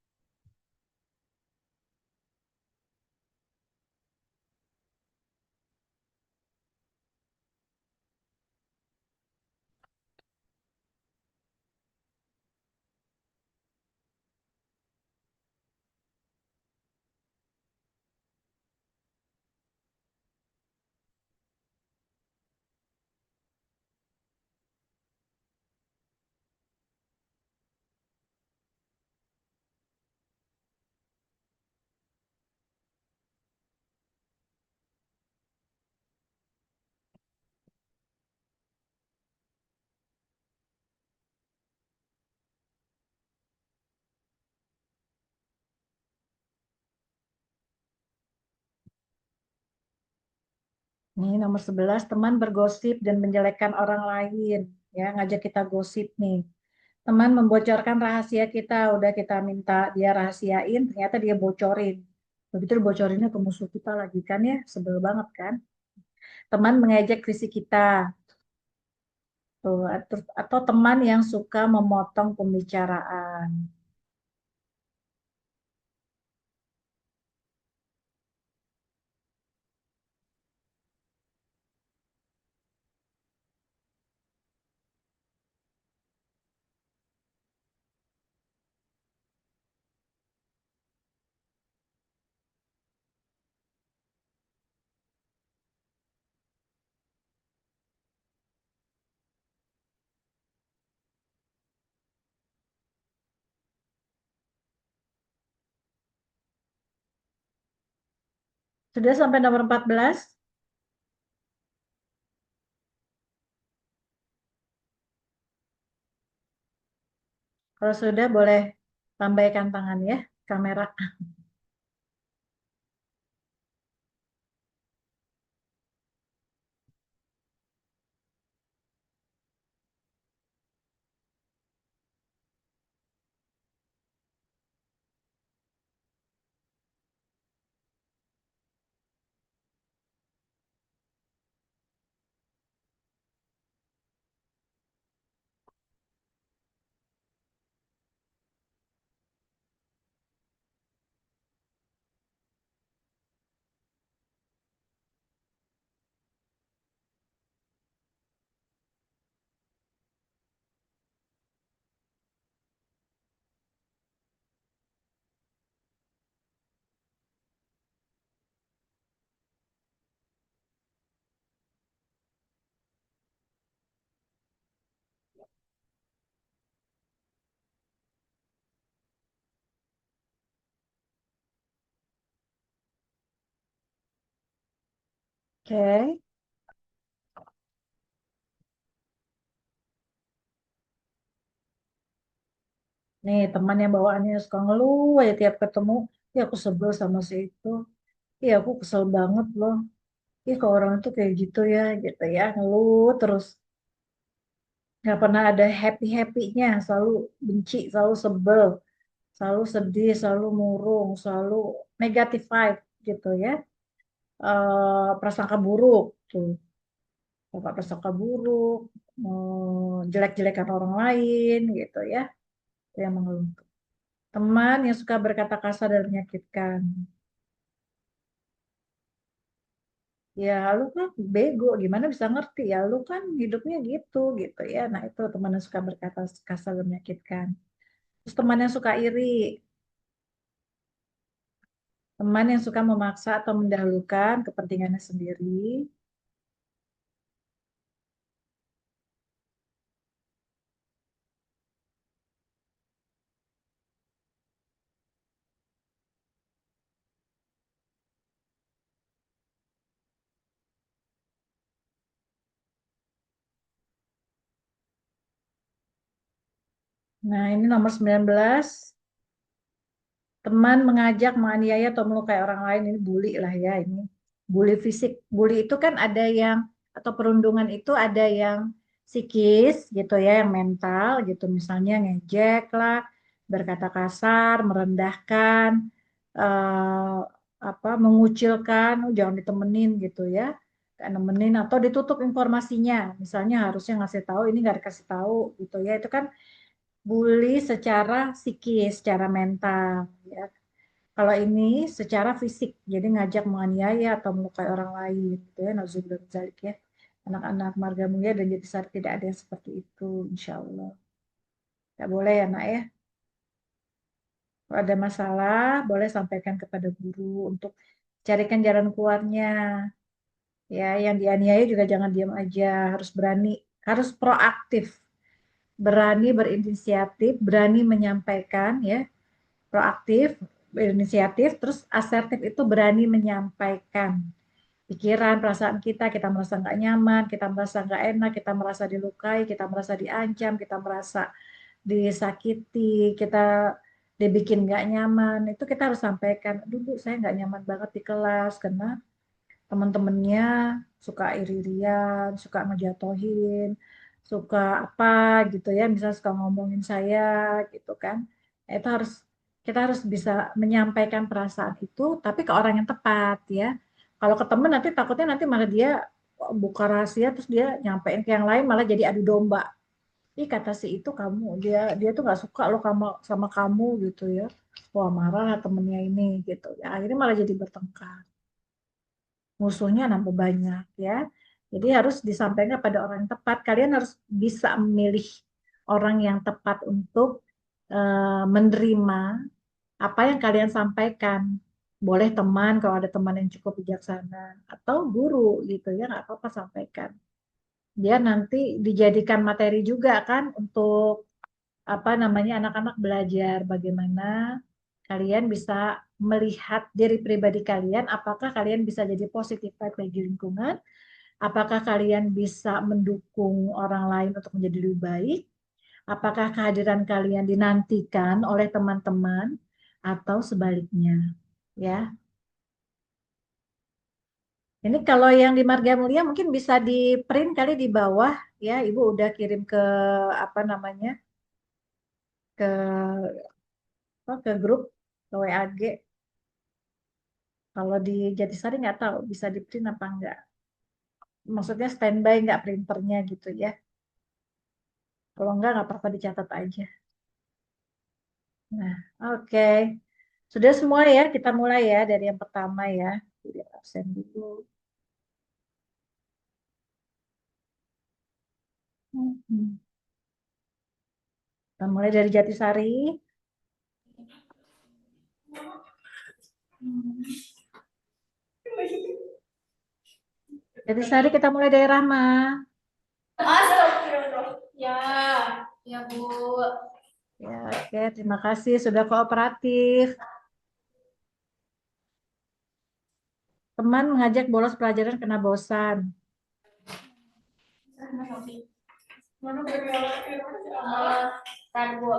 Nih nomor 11, teman bergosip dan menjelekkan orang lain. Ya, ngajak kita gosip nih. Teman membocorkan rahasia kita, udah kita minta dia rahasiain, ternyata dia bocorin. Begitu bocorinnya ke musuh kita lagi kan ya, sebel banget kan. Teman mengejek visi kita, tuh, atau teman yang suka memotong pembicaraan. Sudah sampai nomor 14? Kalau sudah boleh lambaikan tangan ya, kamera. Oke. Nih teman yang bawaannya suka ngeluh aja tiap ketemu. Ya aku sebel sama si itu. Iya aku kesel banget loh. Ih ke orang itu kayak gitu ya ngeluh terus. Nggak pernah ada happy-happynya. Selalu benci, selalu sebel, selalu sedih, selalu murung, selalu negatif vibe gitu ya. Prasangka buruk tuh. Bapak prasangka buruk, jelek-jelekan orang lain gitu ya. Itu yang mengeluh. Teman yang suka berkata kasar dan menyakitkan. Ya lu kan bego, gimana bisa ngerti ya? Lu kan hidupnya gitu ya. Nah itu teman yang suka berkata kasar dan menyakitkan. Terus teman yang suka iri, teman yang suka memaksa atau mendahulukan kepentingannya sendiri. Nah ini nomor 19. Teman mengajak, menganiaya atau melukai orang lain ini bully lah ya ini. Bully fisik. Bully itu kan ada yang atau perundungan itu ada yang psikis gitu ya, yang mental gitu. Misalnya ngejek lah, berkata kasar, merendahkan, eh, mengucilkan, "Oh, jangan ditemenin gitu ya. Gak nemenin atau ditutup informasinya. Misalnya harusnya ngasih tahu, ini nggak dikasih tahu gitu ya. Itu kan bully secara psikis, secara mental. Ya. Kalau ini secara fisik, jadi ngajak menganiaya atau melukai orang lain, gitu ya, nauzubillah min dzalik ya. Anak-anak marga mulia dan Jatisari tidak ada yang seperti itu, insya Allah. Tidak boleh ya, nak ya. Kalau ada masalah, boleh sampaikan kepada guru untuk carikan jalan keluarnya. Ya, yang dianiaya juga jangan diam aja, harus berani, harus proaktif, berani berinisiatif, berani menyampaikan ya, proaktif, berinisiatif, terus asertif itu berani menyampaikan pikiran, perasaan kita, kita merasa nggak nyaman, kita merasa nggak enak, kita merasa dilukai, kita merasa diancam, kita merasa disakiti, kita dibikin nggak nyaman, itu kita harus sampaikan, dulu saya nggak nyaman banget di kelas karena teman-temannya suka iri-irian, suka ngejatohin, suka apa gitu ya, misalnya suka ngomongin saya gitu kan. Itu harus kita harus bisa menyampaikan perasaan itu tapi ke orang yang tepat ya. Kalau ke temen nanti takutnya nanti malah dia buka rahasia terus dia nyampein ke yang lain malah jadi adu domba. Ih kata si itu kamu dia tuh nggak suka lo sama sama kamu gitu ya. Wah marah temennya ini gitu ya. Akhirnya malah jadi bertengkar musuhnya nambah banyak ya. Jadi harus disampaikan pada orang yang tepat. Kalian harus bisa memilih orang yang tepat untuk menerima apa yang kalian sampaikan. Boleh teman kalau ada teman yang cukup bijaksana atau guru gitu ya nggak apa-apa sampaikan. Dia nanti dijadikan materi juga kan untuk apa namanya anak-anak belajar bagaimana kalian bisa melihat diri pribadi kalian, apakah kalian bisa jadi positif bagi lingkungan, apakah kalian bisa mendukung orang lain untuk menjadi lebih baik, apakah kehadiran kalian dinantikan oleh teman-teman atau sebaliknya, ya. Ini kalau yang di Marga Mulia mungkin bisa di print kali di bawah, ya. Ibu udah kirim ke apa namanya ke ke grup ke WAG. Kalau di Jatisari nggak tahu bisa di print apa enggak. Maksudnya standby nggak printernya gitu ya. Kalau enggak nggak apa-apa dicatat aja. Nah, oke. Sudah semua ya, kita mulai ya dari yang pertama ya. Jadi absen dulu. Hmm. Kita mulai dari Jatisari. Jatisari kita mulai dari Rahma. Astagfirullah. Ya, ya Bu. Ya, oke. Terima kasih sudah kooperatif. Teman mengajak bolos pelajaran karena bosan. Tunggu.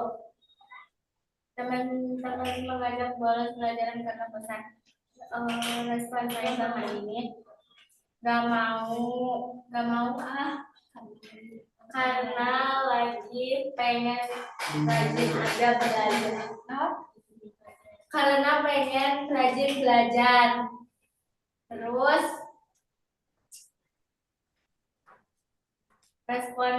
Teman-teman mengajak bolos pelajaran karena bosan. Respon saya sama ini gak mau karena lagi pengen rajin aja belajar. Karena pengen rajin belajar. Terus respon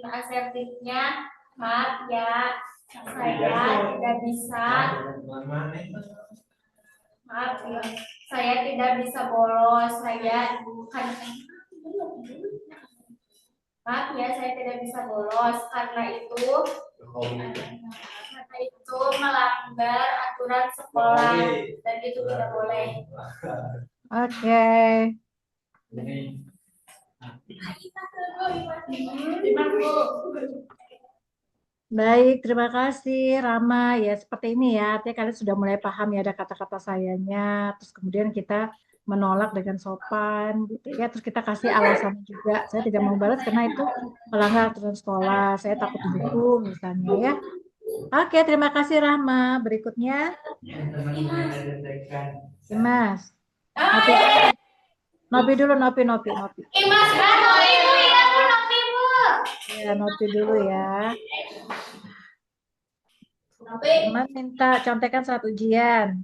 asertifnya, maaf ya, saya tidak bisa. Maaf ya, saya tidak bisa bolos. Maaf ya, saya tidak bisa bolos karena itu melanggar aturan sekolah dan itu tidak boleh. Oke. Baik, terima kasih Rama. Ya, seperti ini ya. Artinya kalian sudah mulai paham ya ada kata-kata sayanya. Terus kemudian kita menolak dengan sopan gitu ya. Terus kita kasih alasan juga. Saya tidak mau balas karena itu melanggar aturan sekolah. Saya takut dihukum misalnya ya. Oke, terima kasih Rahma. Berikutnya, Imas. Nopi, nopi dulu, nopi. Mas, ibu ya, ibu. Ya, nopi dulu ya. Teman minta contekan saat ujian.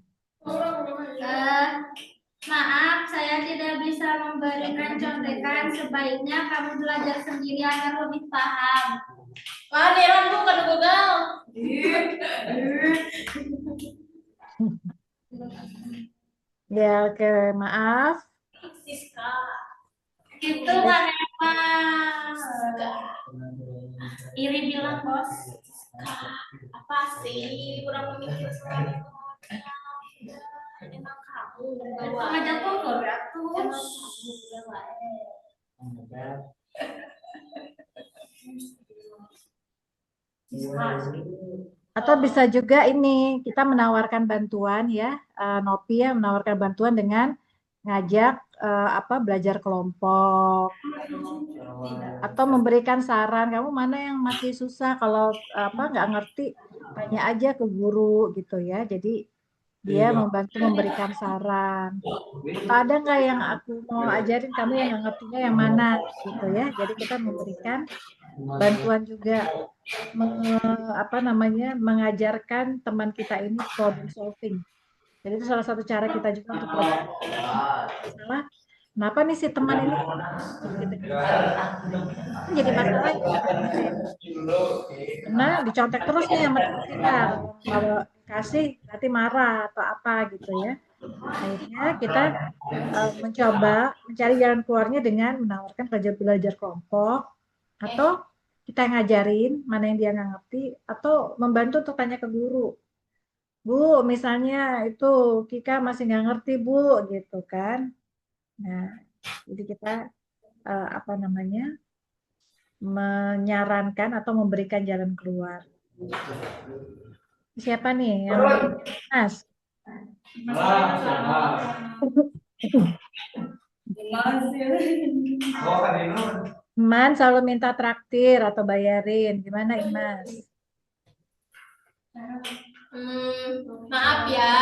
Maaf, saya tidak bisa memberikan contekan. Sebaiknya kamu belajar sendiri agar lebih paham. Wah, Niran bukan Google. Ya, oke, maaf. Siska. Itu kan emang. Iri bilang bos. Apa sih? Kurang memikir suara emang kamu ngajak Bogor ya tuh. Atau bisa juga ini kita menawarkan bantuan ya, Nopi ya menawarkan bantuan dengan ngajak belajar kelompok atau memberikan saran kamu mana yang masih susah kalau nggak ngerti tanya aja ke guru gitu ya. Jadi dia membantu memberikan saran. Atau ada nggak yang aku mau ajarin kamu yang nggak ngertinya yang mana gitu ya. Jadi kita memberikan bantuan juga mengajarkan teman kita ini problem solving. Jadi itu salah satu cara kita juga untuk problem masalah. Kenapa nih si teman ini gitu kan jadi masalah ya karena dicontek terus nih sama teman kita kalau kasih nanti marah atau apa gitu ya. Akhirnya kita mencoba mencari jalan keluarnya dengan menawarkan kerja belajar kelompok atau kita ngajarin mana yang dia nggak ngerti atau membantu untuk tanya ke guru. Bu, misalnya itu Kika masih nggak ngerti Bu, gitu kan. Nah, jadi kita menyarankan atau memberikan jalan keluar. Siapa nih yang Mas? Iman selalu minta traktir atau bayarin. Gimana Imas? Maaf ya,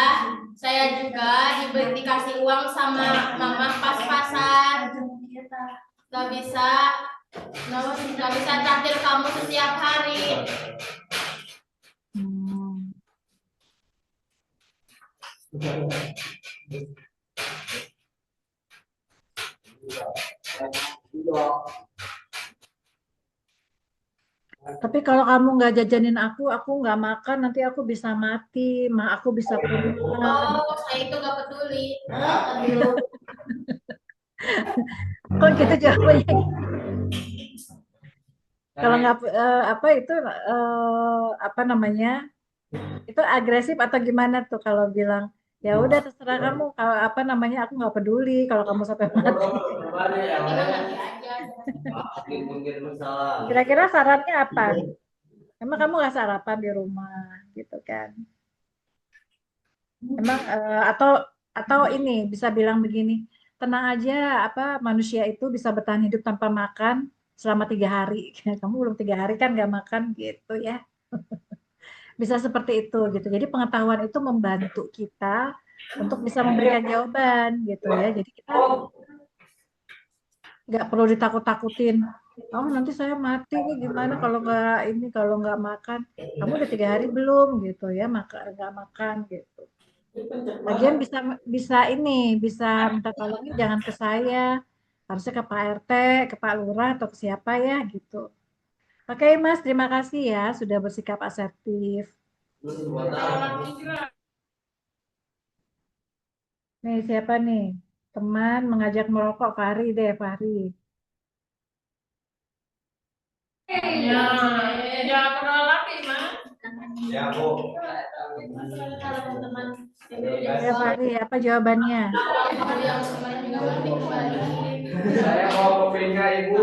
saya juga dikasih uang sama mama pas-pasan. Gak bisa traktir kamu setiap hari. Tapi kalau kamu nggak jajanin aku nggak makan, nanti aku bisa mati, aku bisa kurungan. Oh, saya itu nggak peduli. Kok gitu jawabannya? Kalau nggak itu agresif atau gimana tuh kalau bilang ya udah terserah kamu kalau aku nggak peduli kalau kamu sampai mati. Kira-kira sarannya apa? Emang kamu nggak sarapan di rumah gitu kan? Emang atau Atau ini bisa bilang begini, tenang aja, apa manusia itu bisa bertahan hidup tanpa makan selama 3 hari. Kamu belum 3 hari kan nggak makan gitu ya. Bisa seperti itu gitu. Jadi pengetahuan itu membantu kita untuk bisa memberikan jawaban gitu ya. Jadi kita nggak perlu ditakut-takutin. Oh nanti saya mati nih gimana kalau nggak ini kalau nggak makan. Kamu udah 3 hari belum gitu ya makan nggak makan gitu. Lagian bisa bisa ini bisa minta tolongnya jangan ke saya, harusnya ke Pak RT, ke Pak Lurah atau ke siapa ya gitu. Oke Mas, terima kasih ya sudah bersikap asertif. Nih siapa nih? Teman mengajak merokok Fahri deh, Fahri. Ya, jangan pernah laki, Mas. Ya, Bu. Teman-teman. Ya Fahri, apa jawabannya? Yang kemarin juga mau dikembaliin. Saya mau kopinya, Ibu.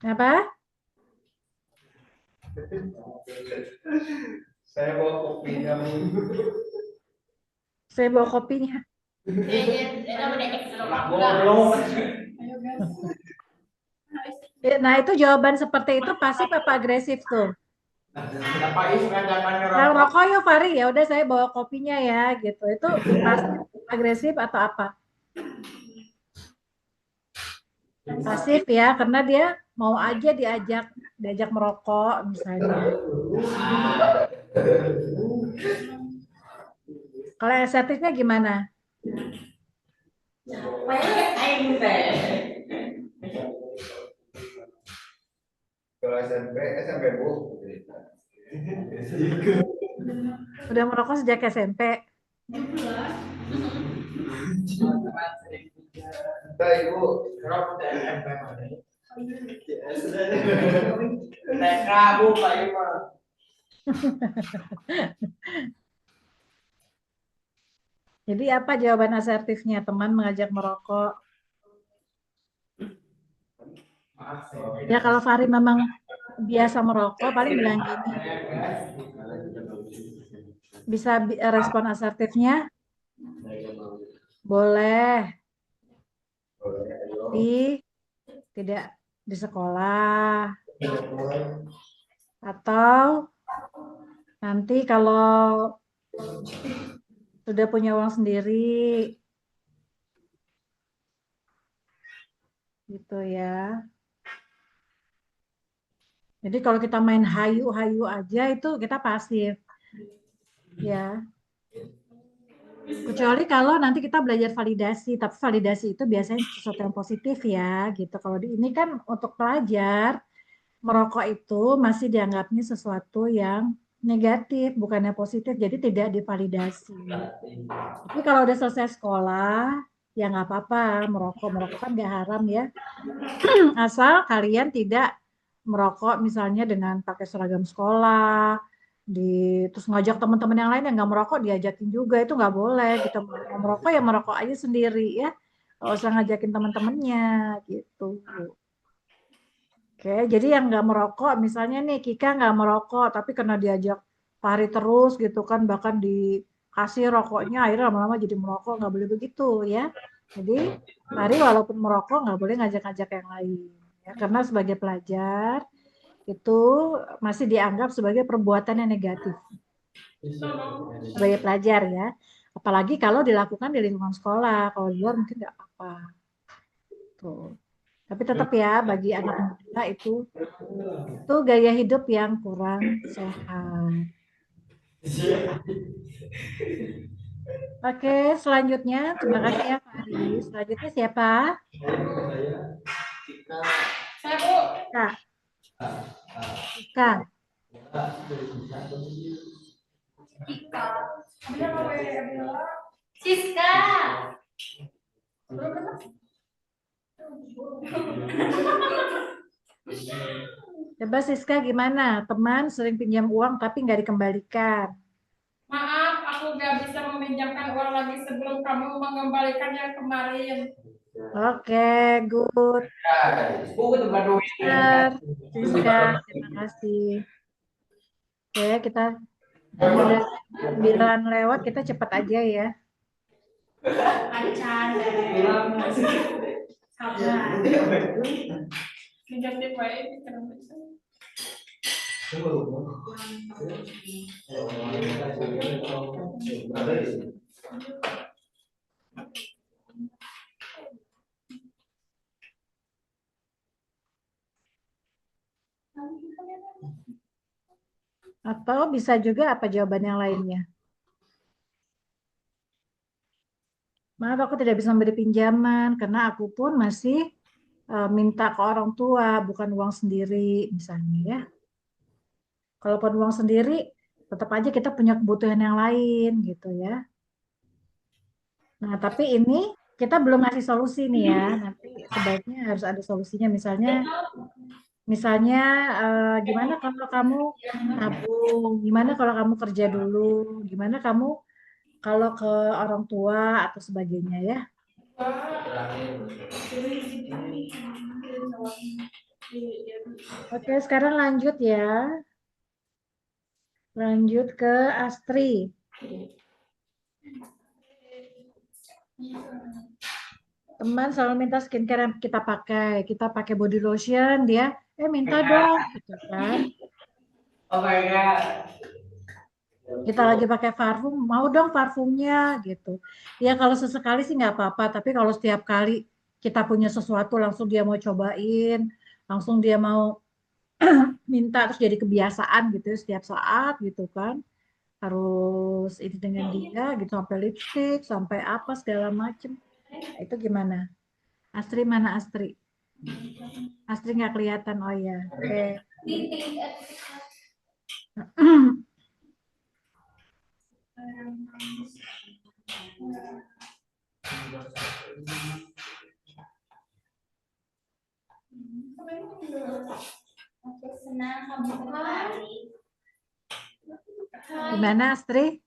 Apa? Saya mau kopinya, Bu. Saya bawa kopinya. Nah itu jawaban seperti itu pasif apa agresif tuh? Pak Is ngajakannya Nah, rokok. rokok yuk Fahri, ya udah saya bawa kopinya ya gitu. Itu pasif, agresif atau apa? Pasif ya, karena dia mau aja diajak merokok misalnya. Kalau asertifnya gimana? Kalau SMP, Bu. Udah merokok sejak SMP. Kita Ibu, rokok SMP. TK, Bu, Pak Iman. Jadi apa jawaban asertifnya? Teman mengajak merokok. Ya kalau Fahri memang biasa merokok, paling bilang gini. Bisa respon asertifnya? Boleh, tapi tidak di sekolah. Atau nanti kalau sudah punya uang sendiri, gitu ya. Jadi kalau kita main hayu-hayu aja itu kita pasif, ya. Kecuali kalau nanti kita belajar validasi, tapi validasi itu biasanya sesuatu yang positif ya, gitu. Kalau di ini kan untuk pelajar, merokok itu masih dianggapnya sesuatu yang negatif, bukannya positif, jadi tidak divalidasi. Tapi kalau udah selesai sekolah, ya nggak apa-apa, merokok kan nggak haram ya. Asal kalian tidak merokok misalnya dengan pakai seragam sekolah, terus ngajak teman-teman yang lain yang nggak merokok diajakin juga, itu nggak boleh. Kita mau merokok ya merokok aja sendiri ya, nggak usah ngajakin teman-temannya gitu. Oke, jadi yang nggak merokok, misalnya nih Kika nggak merokok, tapi karena diajak Fahri terus gitu kan, bahkan dikasih rokoknya, akhirnya lama-lama jadi merokok, nggak boleh begitu ya. Jadi Fahri walaupun merokok nggak boleh ngajak-ngajak yang lain, ya, karena sebagai pelajar itu masih dianggap sebagai perbuatan yang negatif sebagai pelajar ya. Apalagi kalau dilakukan di lingkungan sekolah, kalau di luar mungkin nggak apa-apa. Tuh. Tapi tetap ya bagi anak muda itu gaya hidup yang kurang sehat. Oke, selanjutnya terima kasih ya Fahri. Selanjutnya siapa? Saya, Bu. Kak. Kak. Siska. Coba Siska gimana? Teman sering pinjam uang tapi nggak dikembalikan. Maaf, aku nggak bisa meminjamkan uang lagi sebelum kamu mengembalikan yang kemarin. Oke, good. Bu, itu Sister, Siska, terima kasih. Oke, kita Udah 9 lewat, kita cepat aja ya. Acan. Sabar. Negatif baik kenapa? Atau bisa juga apa jawaban yang lainnya? Maaf, aku tidak bisa memberi pinjaman karena aku pun masih minta ke orang tua, bukan uang sendiri misalnya ya. Kalaupun uang sendiri, tetap aja kita punya kebutuhan yang lain gitu ya. Nah, tapi ini kita belum ngasih solusi nih ya. Nanti sebaiknya harus ada solusinya. Misalnya gimana kalau kamu nabung, gimana kalau kamu kerja dulu, gimana kamu kalau ke orang tua atau sebagainya ya. Oke, sekarang lanjut ya. Lanjut ke Astri. Teman selalu minta skincare yang kita pakai. Kita pakai body lotion, dia minta dong gitu kan. Oh my god. Kita lagi pakai parfum, mau dong parfumnya gitu. Ya kalau sesekali sih nggak apa-apa, tapi kalau setiap kali kita punya sesuatu langsung dia mau cobain, langsung dia mau minta terus jadi kebiasaan gitu ya, setiap saat gitu kan. Harus ini dengan dia gitu sampai lipstick, sampai apa segala macem. Nah, itu gimana? Astri mana Astri? Astri nggak kelihatan, oh ya. Oke. Aku senang kamu tertarik. Gimana Astri?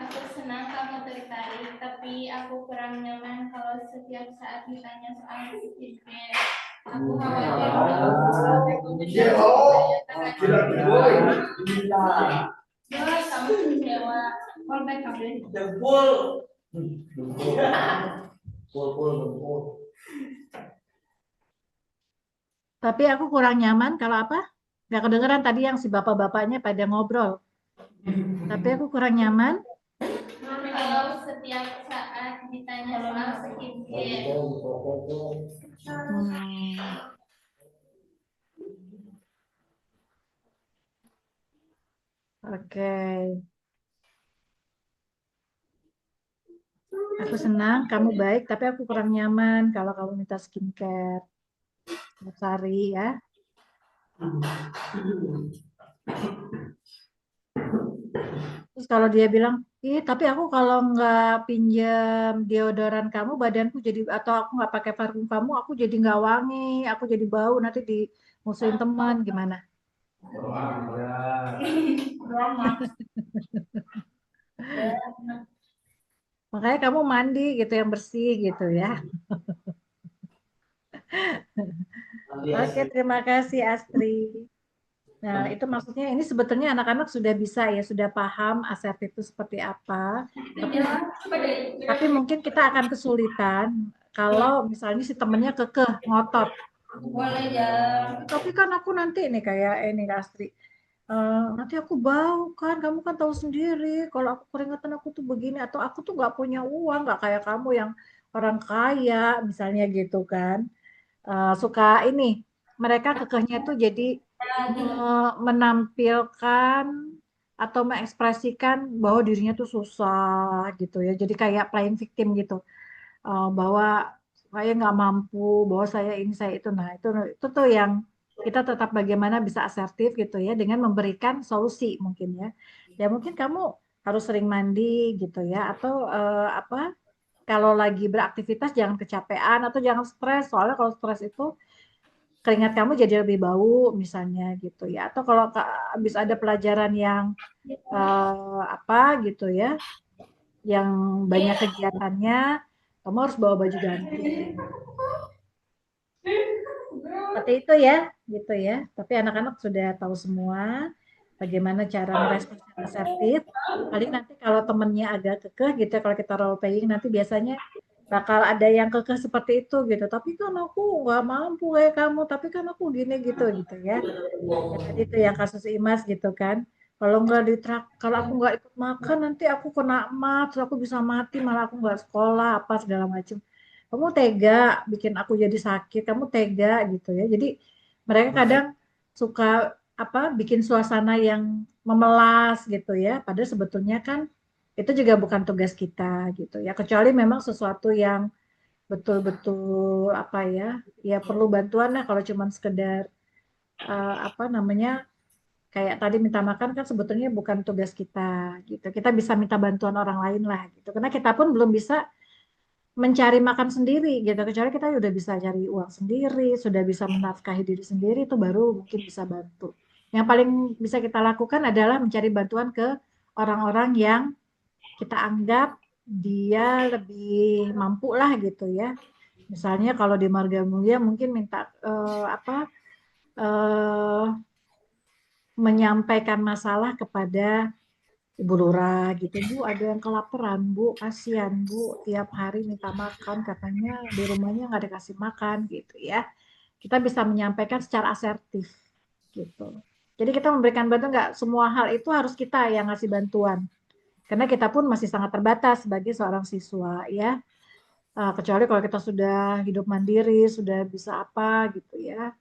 Aku senang kamu tertarik, tapi aku kurang nyaman kalau setiap saat ditanya soal skincare. Aku khawatir kamu kecewa. Kontak kamu. Jempol. Pul. Tapi aku kurang nyaman kalau apa? Nggak kedengeran tadi yang si bapak-bapaknya pada ngobrol. Tapi aku kurang nyaman. Kalau setiap saat ditanya soal skincare. Oke. Aku senang kamu baik, tapi aku kurang nyaman kalau kamu minta skincare. Sari ya. Terus kalau dia bilang, tapi aku kalau nggak pinjam deodoran kamu, badanku jadi, atau aku nggak pakai parfum kamu, aku jadi nggak wangi, aku jadi bau, nanti dimusuhin teman, gimana? Makanya kamu mandi gitu yang bersih gitu ya. Oke, terima kasih Astri. Nah, itu maksudnya ini sebetulnya anak-anak sudah bisa ya, sudah paham asertif itu seperti apa. Tapi mungkin kita akan kesulitan kalau misalnya si temennya kekeh, ngotot. Boleh ya. Tapi kan aku nanti nih kayak ini Astri. Nanti aku bau kan, kamu kan tahu sendiri kalau aku keringetan aku tuh begini, atau aku tuh nggak punya uang, nggak kayak kamu yang orang kaya misalnya gitu kan. Suka ini mereka kekehnya tuh jadi menampilkan atau mengekspresikan bahwa dirinya tuh susah gitu ya, jadi kayak playing victim gitu. Bahwa saya nggak mampu, bahwa saya ini saya itu. Nah itu tuh yang kita tetap bagaimana bisa asertif gitu ya dengan memberikan solusi mungkin ya. Ya mungkin kamu harus sering mandi gitu ya, atau apa, kalau lagi beraktivitas jangan kecapean atau jangan stres, soalnya kalau stres itu keringat kamu jadi lebih bau misalnya gitu ya. Atau kalau habis ada pelajaran yang apa gitu ya, yang banyak kegiatannya, kamu harus bawa baju ganti. Seperti itu ya, gitu ya. Tapi anak-anak sudah tahu semua. bagaimana cara merespon secara asertif. Paling nanti kalau temennya agak kekeh gitu ya, kalau kita role playing nanti biasanya bakal ada yang kekeh seperti itu gitu. Tapi kan aku nggak mampu kayak kamu, tapi kan aku gini gitu ya. Ya tadi tuh yang kasus Imas gitu kan. Kalau aku nggak ikut makan nanti aku kena emat, terus aku bisa mati, malah aku nggak sekolah apa segala macam. Kamu tega bikin aku jadi sakit, kamu tega gitu ya. Jadi mereka kadang suka apa bikin suasana yang memelas gitu ya. Padahal sebetulnya kan itu juga bukan tugas kita gitu ya. Kecuali memang sesuatu yang betul-betul apa ya perlu bantuan lah kalau cuman sekedar apa namanya kayak tadi minta makan kan sebetulnya bukan tugas kita gitu. Kita bisa minta bantuan orang lain lah gitu. Karena kita pun belum bisa mencari makan sendiri gitu. Kecuali kita udah bisa cari uang sendiri, sudah bisa menafkahi diri sendiri itu baru mungkin bisa bantu. Yang paling bisa kita lakukan adalah mencari bantuan ke orang-orang yang kita anggap dia lebih mampu lah gitu ya. Misalnya kalau di Marga Mulia mungkin minta eh, menyampaikan masalah kepada Ibu Lurah gitu, Bu, ada yang kelaparan, Bu, kasihan, Bu, tiap hari minta makan, katanya di rumahnya nggak dikasih makan gitu ya. Kita bisa menyampaikan secara asertif gitu. Jadi kita memberikan bantuan, nggak semua hal itu harus kita yang ngasih bantuan. Karena kita pun masih sangat terbatas sebagai seorang siswa ya. Kecuali kalau kita sudah hidup mandiri, sudah bisa apa gitu ya.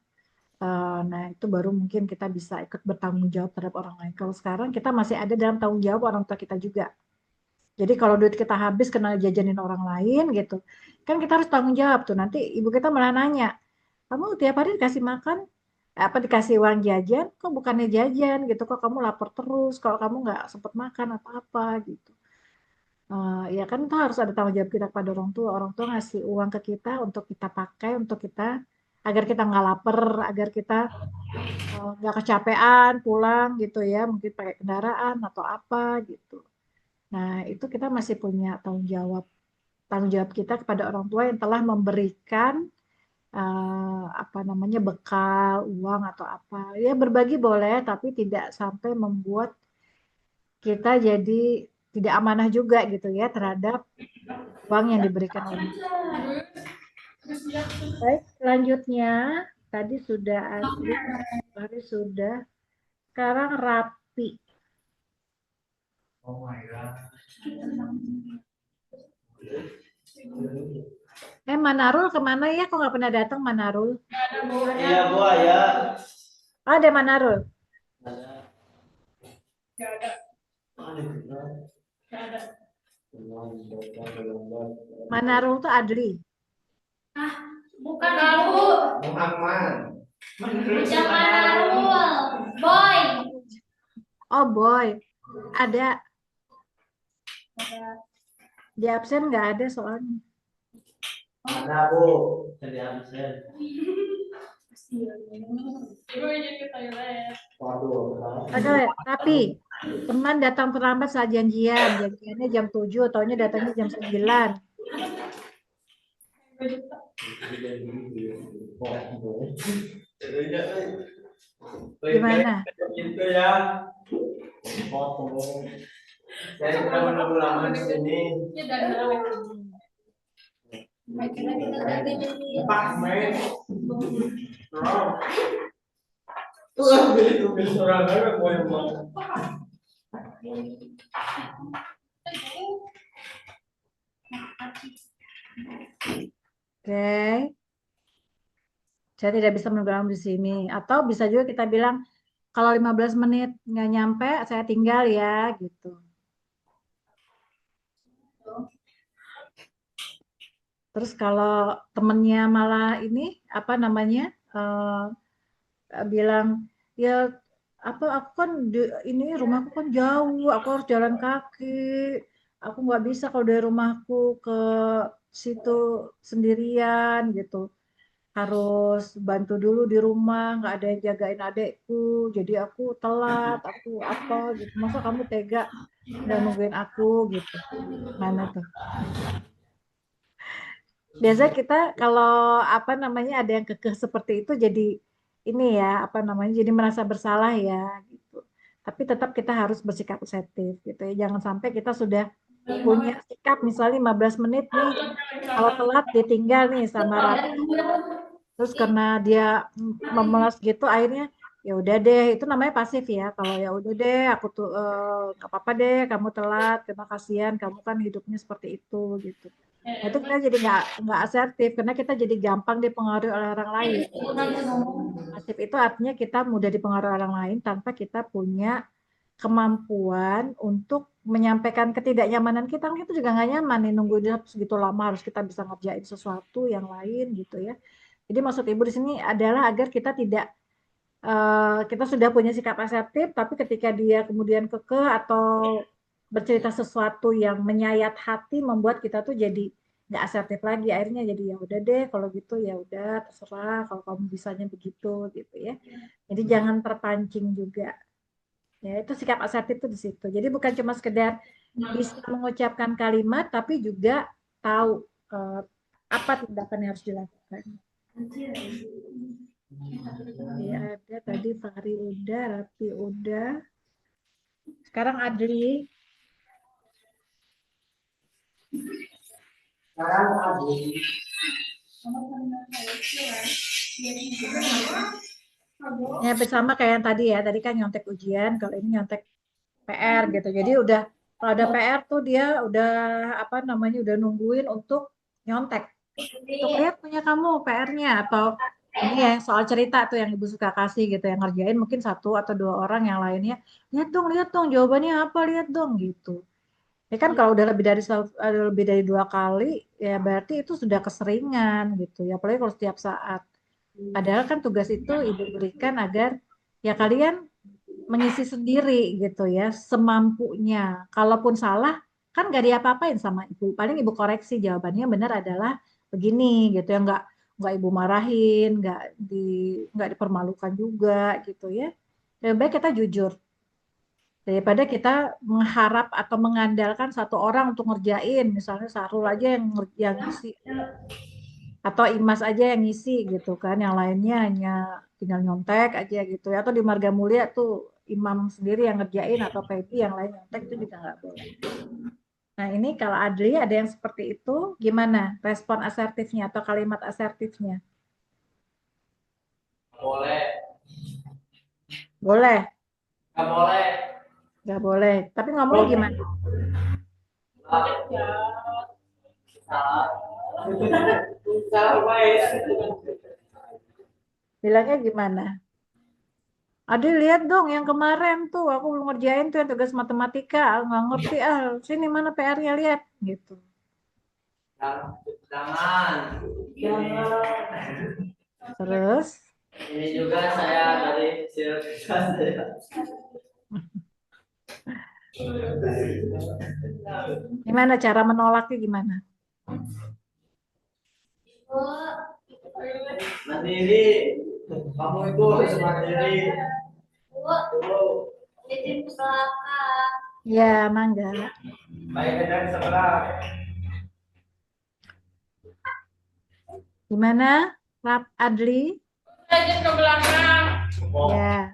Nah, itu baru mungkin kita bisa ikut bertanggung jawab terhadap orang lain. Kalau sekarang kita masih ada dalam tanggung jawab orang tua kita juga. Jadi kalau duit kita habis kena jajanin orang lain gitu, kan kita harus tanggung jawab tuh. Nanti ibu kita malah nanya, kamu tiap hari dikasih makan, apa dikasih uang jajan, kok bukannya jajan gitu, kok kamu lapar terus, kalau kamu nggak sempat makan apa-apa gitu. Ya kan itu harus ada tanggung jawab kita kepada orang tua ngasih uang ke kita untuk kita pakai, untuk kita agar kita nggak lapar, agar kita nggak kecapean pulang gitu ya, mungkin pakai kendaraan atau apa gitu. Nah, itu kita masih punya tanggung jawab kita kepada orang tua yang telah memberikan apa namanya bekal, uang atau apa. Ya berbagi boleh, tapi tidak sampai membuat kita jadi tidak amanah juga gitu ya terhadap uang yang diberikan oleh. Baik, selanjutnya tadi sudah asli, hari sudah, sekarang rapi. Oh my god. Manarul kemana ya? Kok nggak pernah datang Manarul? Iya, Bu, ya. Ada Manarul. Ada. Manarul tuh Adli. Bukan aku. Muhammad. Bukan Manarul. Boy. Oh boy, ada. Di absen nggak ada soalnya. Ada, Bu. Jadi absen. Waduh. Oke, tapi teman datang terlambat saat janjiannya jam 7, taunya datangnya jam 9. Gimana? Itu ya. Saya sudah menunggu lama di sini. Pak Men. Itu sorangan aku yang mau. Oke. Saya tidak bisa menunggu di sini. Atau bisa juga kita bilang, kalau 15 menit nggak nyampe, saya tinggal ya, gitu. Terus kalau temennya malah ini, apa namanya, bilang, ya apa aku kan ini rumahku kan jauh, aku harus jalan kaki, aku nggak bisa kalau dari rumahku ke situ sendirian gitu, harus bantu dulu di rumah, nggak ada yang jagain adekku, jadi aku telat, aku apa gitu, masa kamu tega nggak nungguin aku gitu, mana tuh? Biasanya kita kalau apa namanya ada yang kekeh seperti itu jadi ini ya apa namanya jadi merasa bersalah ya gitu. tapi tetap kita harus bersikap asertif gitu ya. Jangan sampai kita sudah punya sikap misalnya 15 menit nih, kalau telat ditinggal nih sama Rati, terus karena dia memelas gitu akhirnya ya udah deh, itu namanya pasif ya. Kalau ya udah deh aku tuh gak apa-apa deh kamu telat, terima kasihan kamu kan hidupnya seperti itu gitu. Nah, itu kita jadi nggak asertif karena kita jadi gampang dipengaruhi oleh orang lain. Pasif itu artinya kita mudah dipengaruhi orang lain tanpa kita punya kemampuan untuk menyampaikan ketidaknyamanan kita. Kita juga nggak nyaman nih nunggu dia segitu lama, harus kita bisa ngerjain sesuatu yang lain gitu ya. Jadi maksud ibu di sini adalah agar kita tidak kita sudah punya sikap asertif, tapi ketika dia kemudian kekeh atau bercerita sesuatu yang menyayat hati, membuat kita tuh jadi nggak asertif lagi. Akhirnya jadi ya udah deh, kalau gitu ya udah terserah, kalau kamu bisanya begitu gitu ya. Jadi jangan terpancing juga. Ya, itu sikap asertif itu di situ. Jadi bukan cuma sekedar bisa mengucapkan kalimat, tapi juga tahu apa tindakan yang harus dilakukan. Ya, ada tadi Fahri udah, Rapi udah. Sekarang Adli. Sekarang Adi. Ya, sama kayak yang tadi ya. Tadi kan nyontek ujian, kalau ini nyontek PR gitu. Jadi udah kalau ada PR tuh dia udah apa namanya udah nungguin untuk nyontek. Untuk lihat punya kamu PR-nya atau ini ya soal cerita tuh yang ibu suka kasih gitu, yang ngerjain mungkin satu atau dua orang, yang lainnya lihat dong jawabannya apa, lihat dong gitu. Ya kan kalau udah lebih dari 2 kali ya berarti itu sudah keseringan gitu ya, apalagi kalau setiap saat. Padahal kan tugas itu ibu berikan agar ya kalian mengisi sendiri gitu ya semampunya. Kalaupun salah kan nggak diapa-apain sama ibu, paling ibu koreksi jawabannya benar adalah begini gitu ya, nggak ibu marahin, nggak dipermalukan juga gitu ya. Lebih baik kita jujur daripada kita mengharap atau mengandalkan satu orang untuk ngerjain, misalnya Sarul aja yang ngisi atau Imas aja yang ngisi gitu kan, yang lainnya hanya tinggal nyontek aja gitu ya. Atau di Marga Mulia tuh imam sendiri yang ngerjain atau Pepi yang lain nyontek, itu juga nggak boleh. Nah ini kalau Adli ada yang seperti itu, gimana respon asertifnya atau kalimat asertifnya? Boleh. Boleh, Nggak boleh. nggak boleh. Tapi ngomongnya gimana? Salah. Salah baik. Bilangnya gimana? Adli lihat dong yang kemarin tuh aku belum ngerjain tuh yang tugas matematika, nggak ngerti sini mana PR-nya, lihat gitu. Jangan. Terus Ini juga saya dari silkisa saya. gimana cara menolaknya gimana? Mandiri. Kamu itu harus mandiri. Izin ke belakang. Ya, mangga. Baik aja di sebelah. Gimana, Adli? Izin ke belakang. Ya.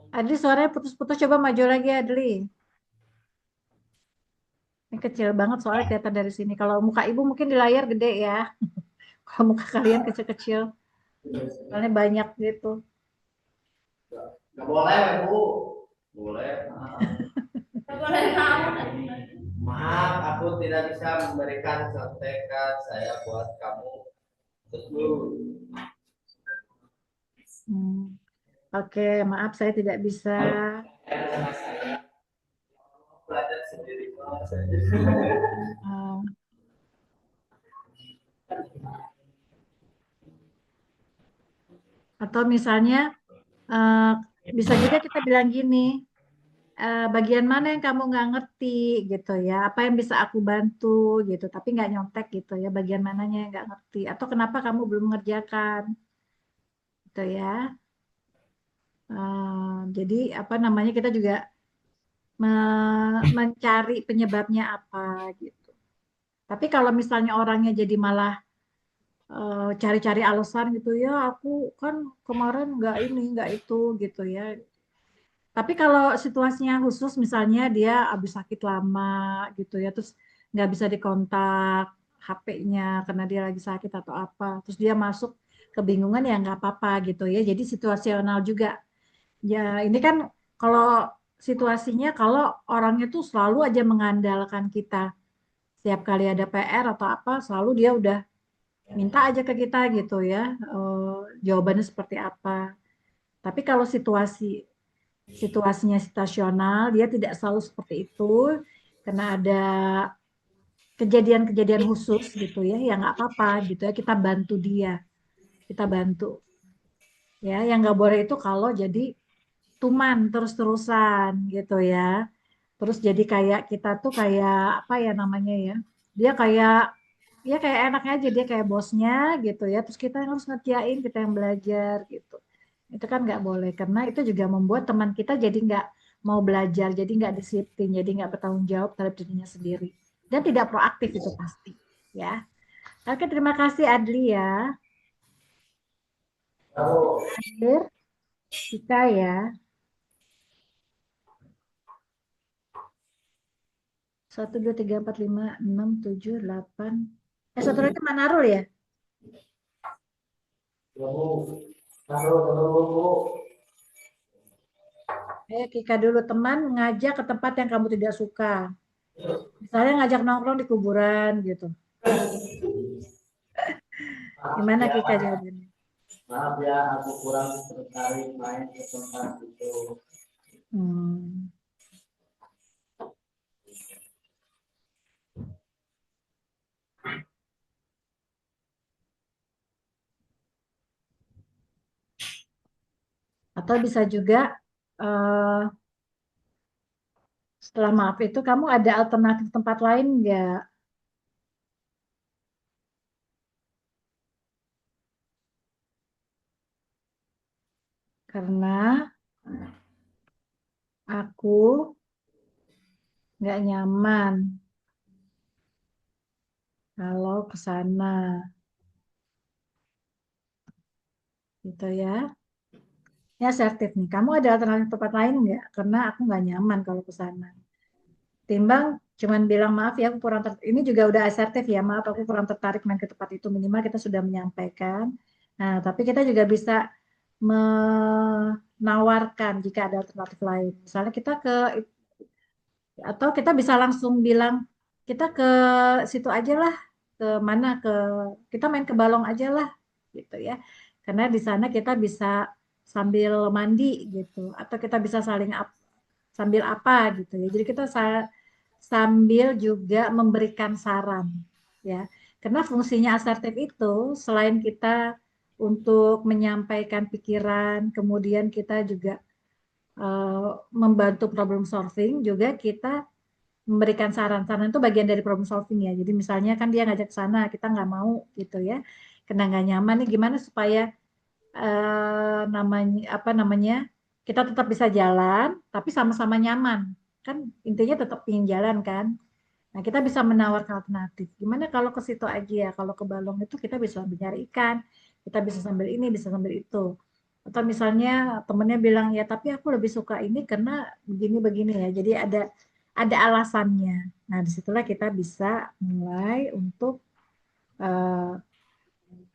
Adli suaranya putus-putus, coba maju lagi Adli. Ini kecil banget soalnya kelihatan dari sini. Kalau muka ibu mungkin di layar gede ya. Kalau muka kalian kecil-kecil. Soalnya banyak gitu. Nggak boleh, Bu. Boleh. Boleh kamu. Maaf, aku tidak bisa memberikan contekan saya buat kamu. Betul. Oke, maaf saya tidak bisa. Belajar sendiri. Uh, atau misalnya bisa juga kita bilang gini, bagian mana yang kamu nggak ngerti gitu ya, apa yang bisa aku bantu gitu, tapi nggak nyontek gitu ya, bagian mananya yang nggak ngerti, atau kenapa kamu belum mengerjakan gitu ya. Jadi apa namanya, kita juga mencari penyebabnya apa gitu. Tapi kalau misalnya orangnya jadi malah cari-cari alasan gitu ya, aku kan kemarin nggak ini nggak itu gitu ya. Tapi kalau situasinya khusus, misalnya dia habis sakit lama gitu ya, terus nggak bisa dikontak HP-nya karena dia lagi sakit atau apa, terus dia masuk kebingungan ya nggak apa-apa gitu ya. Jadi situasional juga. Ya ini kan kalau situasinya kalau orangnya tuh selalu aja mengandalkan kita, setiap kali ada PR atau apa, selalu dia udah minta aja ke kita gitu ya, jawabannya seperti apa. Tapi kalau situasinya situasional, dia tidak selalu seperti itu, karena ada kejadian-kejadian khusus gitu ya, ya nggak apa-apa gitu ya, kita bantu dia, kita bantu. Ya, yang nggak boleh itu kalau jadi tuman terus-terusan gitu ya. Terus jadi kayak kita tuh kayak apa ya namanya ya? Dia kayak ya kayak enaknya aja dia kayak bosnya gitu ya. Terus kita yang harus ngerjain, kita yang belajar gitu. Itu kan nggak boleh karena itu juga membuat teman kita jadi nggak mau belajar, jadi nggak disiplin, jadi nggak bertanggung jawab terhadap dirinya sendiri dan tidak proaktif itu pasti ya. Oke, terima kasih Adli ya. Akhir kita ya. 1, 2, 3, 4, 5, 6, 7, 8. Satu lagi Manarul ya? Kika dulu, teman ngajak ke tempat yang kamu tidak suka. Misalnya ngajak nongkrong di kuburan gitu. Gimana Kika jawabannya? Maaf ya, aku kurang tertarik main ke tempat itu. Hmm. Atau bisa juga setelah maaf itu kamu ada alternatif tempat lain nggak? Karena aku nggak nyaman kalau ke sana, gitu ya. Ini asertif nih. Kamu ada alternatif tempat lain nggak? Karena aku nggak nyaman kalau ke sana. Timbang cuman bilang maaf ya aku kurang ini juga udah asertif ya, maaf aku kurang tertarik main ke tempat itu, minimal kita sudah menyampaikan. Nah, tapi kita juga bisa menawarkan jika ada alternatif lain. Misalnya kita ke atau kita bisa langsung bilang kita ke situ aja lah, ke mana ke kita main ke Balong aja lah gitu ya. Karena di sana kita bisa sambil mandi gitu atau kita bisa saling sambil apa gitu ya. Jadi kita sambil juga memberikan saran ya. Karena fungsinya asertif itu selain kita untuk menyampaikan pikiran, kemudian kita juga membantu problem solving, juga kita memberikan saran-saran itu bagian dari problem solving ya. Jadi misalnya kan dia ngajak ke sana, kita nggak mau gitu ya, karena nggak nyaman nih gimana supaya namanya apa namanya kita tetap bisa jalan tapi sama-sama nyaman kan, intinya tetap ingin jalan kan. Nah kita bisa menawarkan alternatif, gimana kalau ke situ aja ya, kalau ke Balong itu kita bisa sambil nyari ikan, kita bisa sambil ini bisa sambil itu. Atau misalnya temennya bilang ya tapi aku lebih suka ini karena begini-begini ya, jadi ada alasannya. Nah disitulah kita bisa mulai untuk uh,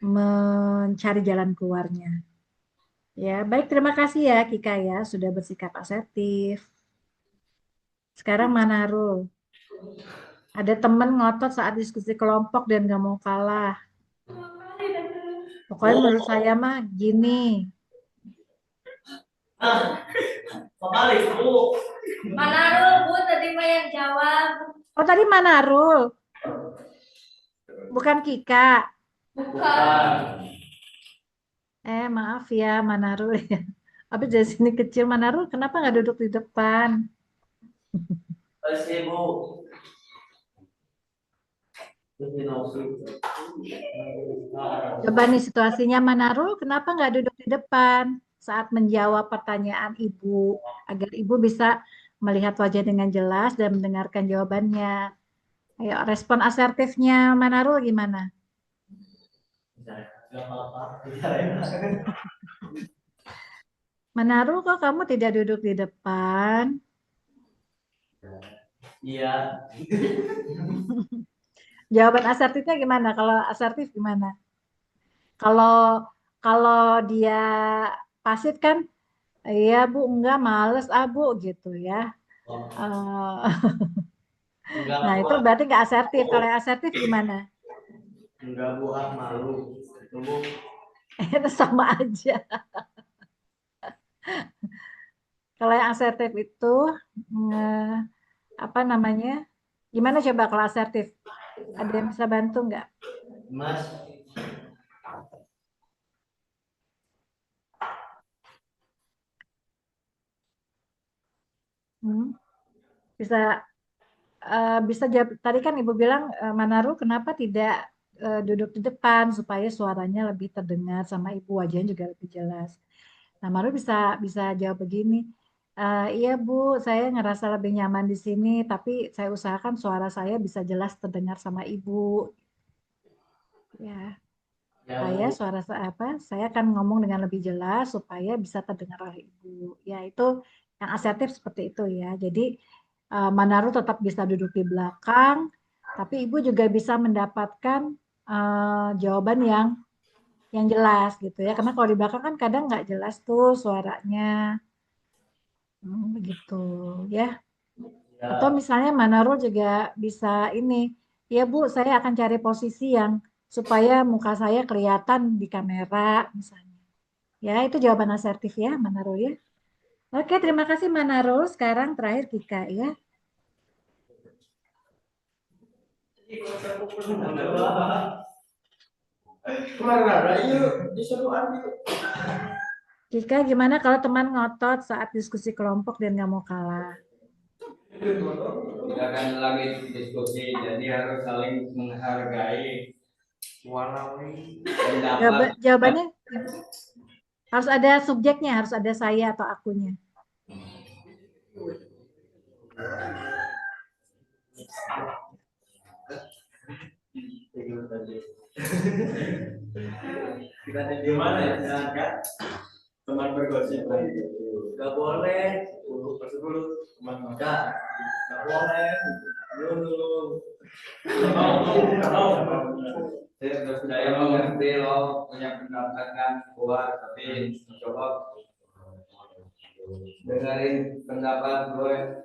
mencari jalan keluarnya. Ya, baik, terima kasih ya Kika ya sudah bersikap asertif. Sekarang Manarul. Ada temen ngotot saat diskusi kelompok dan gak mau kalah. Pokoknya menurut saya mah gini. Kembali, Bu. Manarul, Bu, tadi mah yang jawab. Oh tadi Manarul. Bukan Kika. Bukan. Maaf ya Manarul ya. Tapi dari sini kecil Manarul kenapa nggak duduk di depan? Terima Bu. Coba nih situasinya Manarul, kenapa nggak duduk di depan saat menjawab pertanyaan Ibu, agar Ibu bisa melihat wajah dengan jelas dan mendengarkan jawabannya. Ayo, respon asertifnya Manarul gimana? Gak apa-apa. Bicara Manaru, kok kamu tidak duduk di depan? Iya. Jawaban asertifnya gimana? Kalau asertif gimana? Kalau kalau dia pasif kan, iya Bu, enggak males Bu gitu ya. Enggak Nah itu buat. berarti nggak asertif. Kalau yang asertif gimana? Enggak buat malu. Itu Bu. Itu sama aja. Kalau yang asertif itu apa namanya? Gimana coba kalau asertif? Ada yang bisa bantu nggak? Mas. Bisa bisa jawab. Tadi kan Ibu bilang Manaru kenapa tidak duduk di depan supaya suaranya lebih terdengar sama Ibu, wajahnya juga lebih jelas. Nah, Maru bisa bisa jawab begini. Iya Bu, saya ngerasa lebih nyaman di sini, tapi saya usahakan suara saya bisa jelas terdengar sama Ibu. Ya, supaya suara saya saya akan ngomong dengan lebih jelas supaya bisa terdengar oleh Ibu. Ya, itu yang asertif seperti itu ya. Jadi Manaru tetap bisa duduk di belakang, tapi Ibu juga bisa mendapatkan jawaban yang jelas gitu ya. Karena kalau di belakang kan kadang nggak jelas tuh suaranya. Begitu ya. Atau misalnya Manarul juga bisa ini, ya Bu, saya akan cari posisi yang supaya muka saya kelihatan di kamera misalnya. Ya, itu jawaban asertif ya, Manarul ya. Oke, terima kasih Manarul. Sekarang terakhir Kika ya. Kika, gimana kalau teman ngotot saat diskusi kelompok dan nggak mau kalah? Kita kan lagi diskusi, jadi harus saling menghargai pendapat. Jawabannya harus ada subjeknya, harus ada saya atau akunya. Kita di mana ya, kan? Teman bergosip nggak boleh. Dulu teman nggak boleh dulu. Saya mengerti loh, punya pendapat kan kuat, tapi coba dengerin pendapat gue.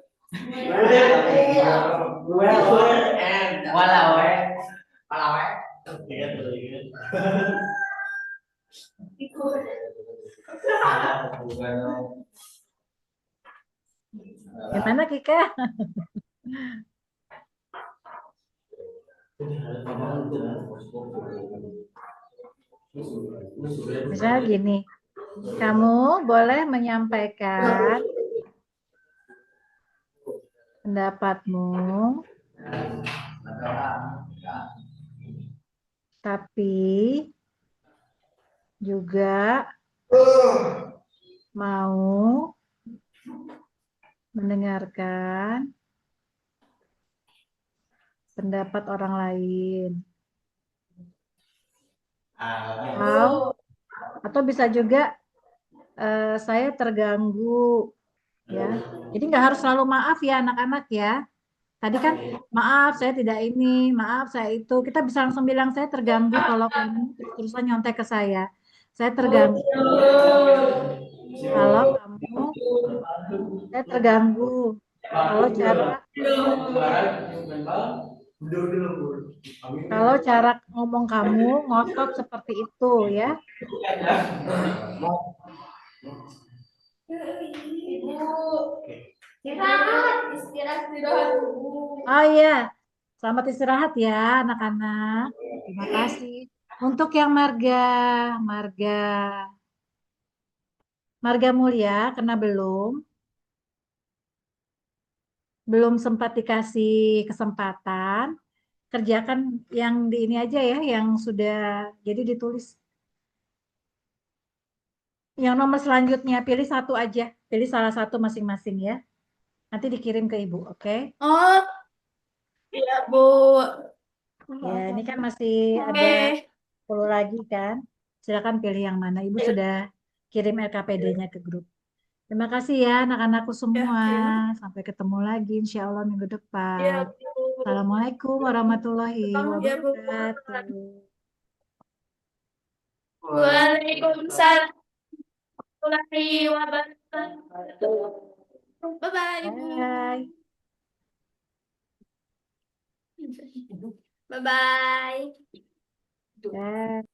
Gimana Kika? Misalnya gini, kamu boleh menyampaikan pendapatmu, tapi juga mau mendengarkan pendapat orang lain. Atau bisa juga saya terganggu ya. Jadi nggak harus selalu maaf ya anak-anak ya. Tadi kan maaf saya tidak ini, maaf saya itu. Kita bisa langsung bilang saya terganggu kalau kamu terus-terusan nyontek ke saya. Saya terganggu kalau kamu, saya terganggu kalau cara ngomong kamu ngotot seperti itu ya. Istirahat dulu. Oh iya, selamat istirahat ya anak-anak. Terima kasih. Untuk yang marga mulia, karena belum sempat dikasih kesempatan, kerjakan yang di ini aja ya, yang sudah jadi ditulis. Yang nomor selanjutnya pilih satu aja, pilih salah satu masing-masing ya. Nanti dikirim ke Ibu, oke? Oh, iya Bu. Ya, ini kan masih ada 10 lagi kan? Silakan pilih yang mana. Ibu sudah kirim LKPD-nya ke grup. Terima kasih ya anak-anakku semua. Sampai ketemu lagi insya Allah minggu depan. Assalamualaikum warahmatullahi wabarakatuh. Waalaikumsalam warahmatullahi wabarakatuh. Bye-bye, Ibu. Bye. Bye-bye. Bye.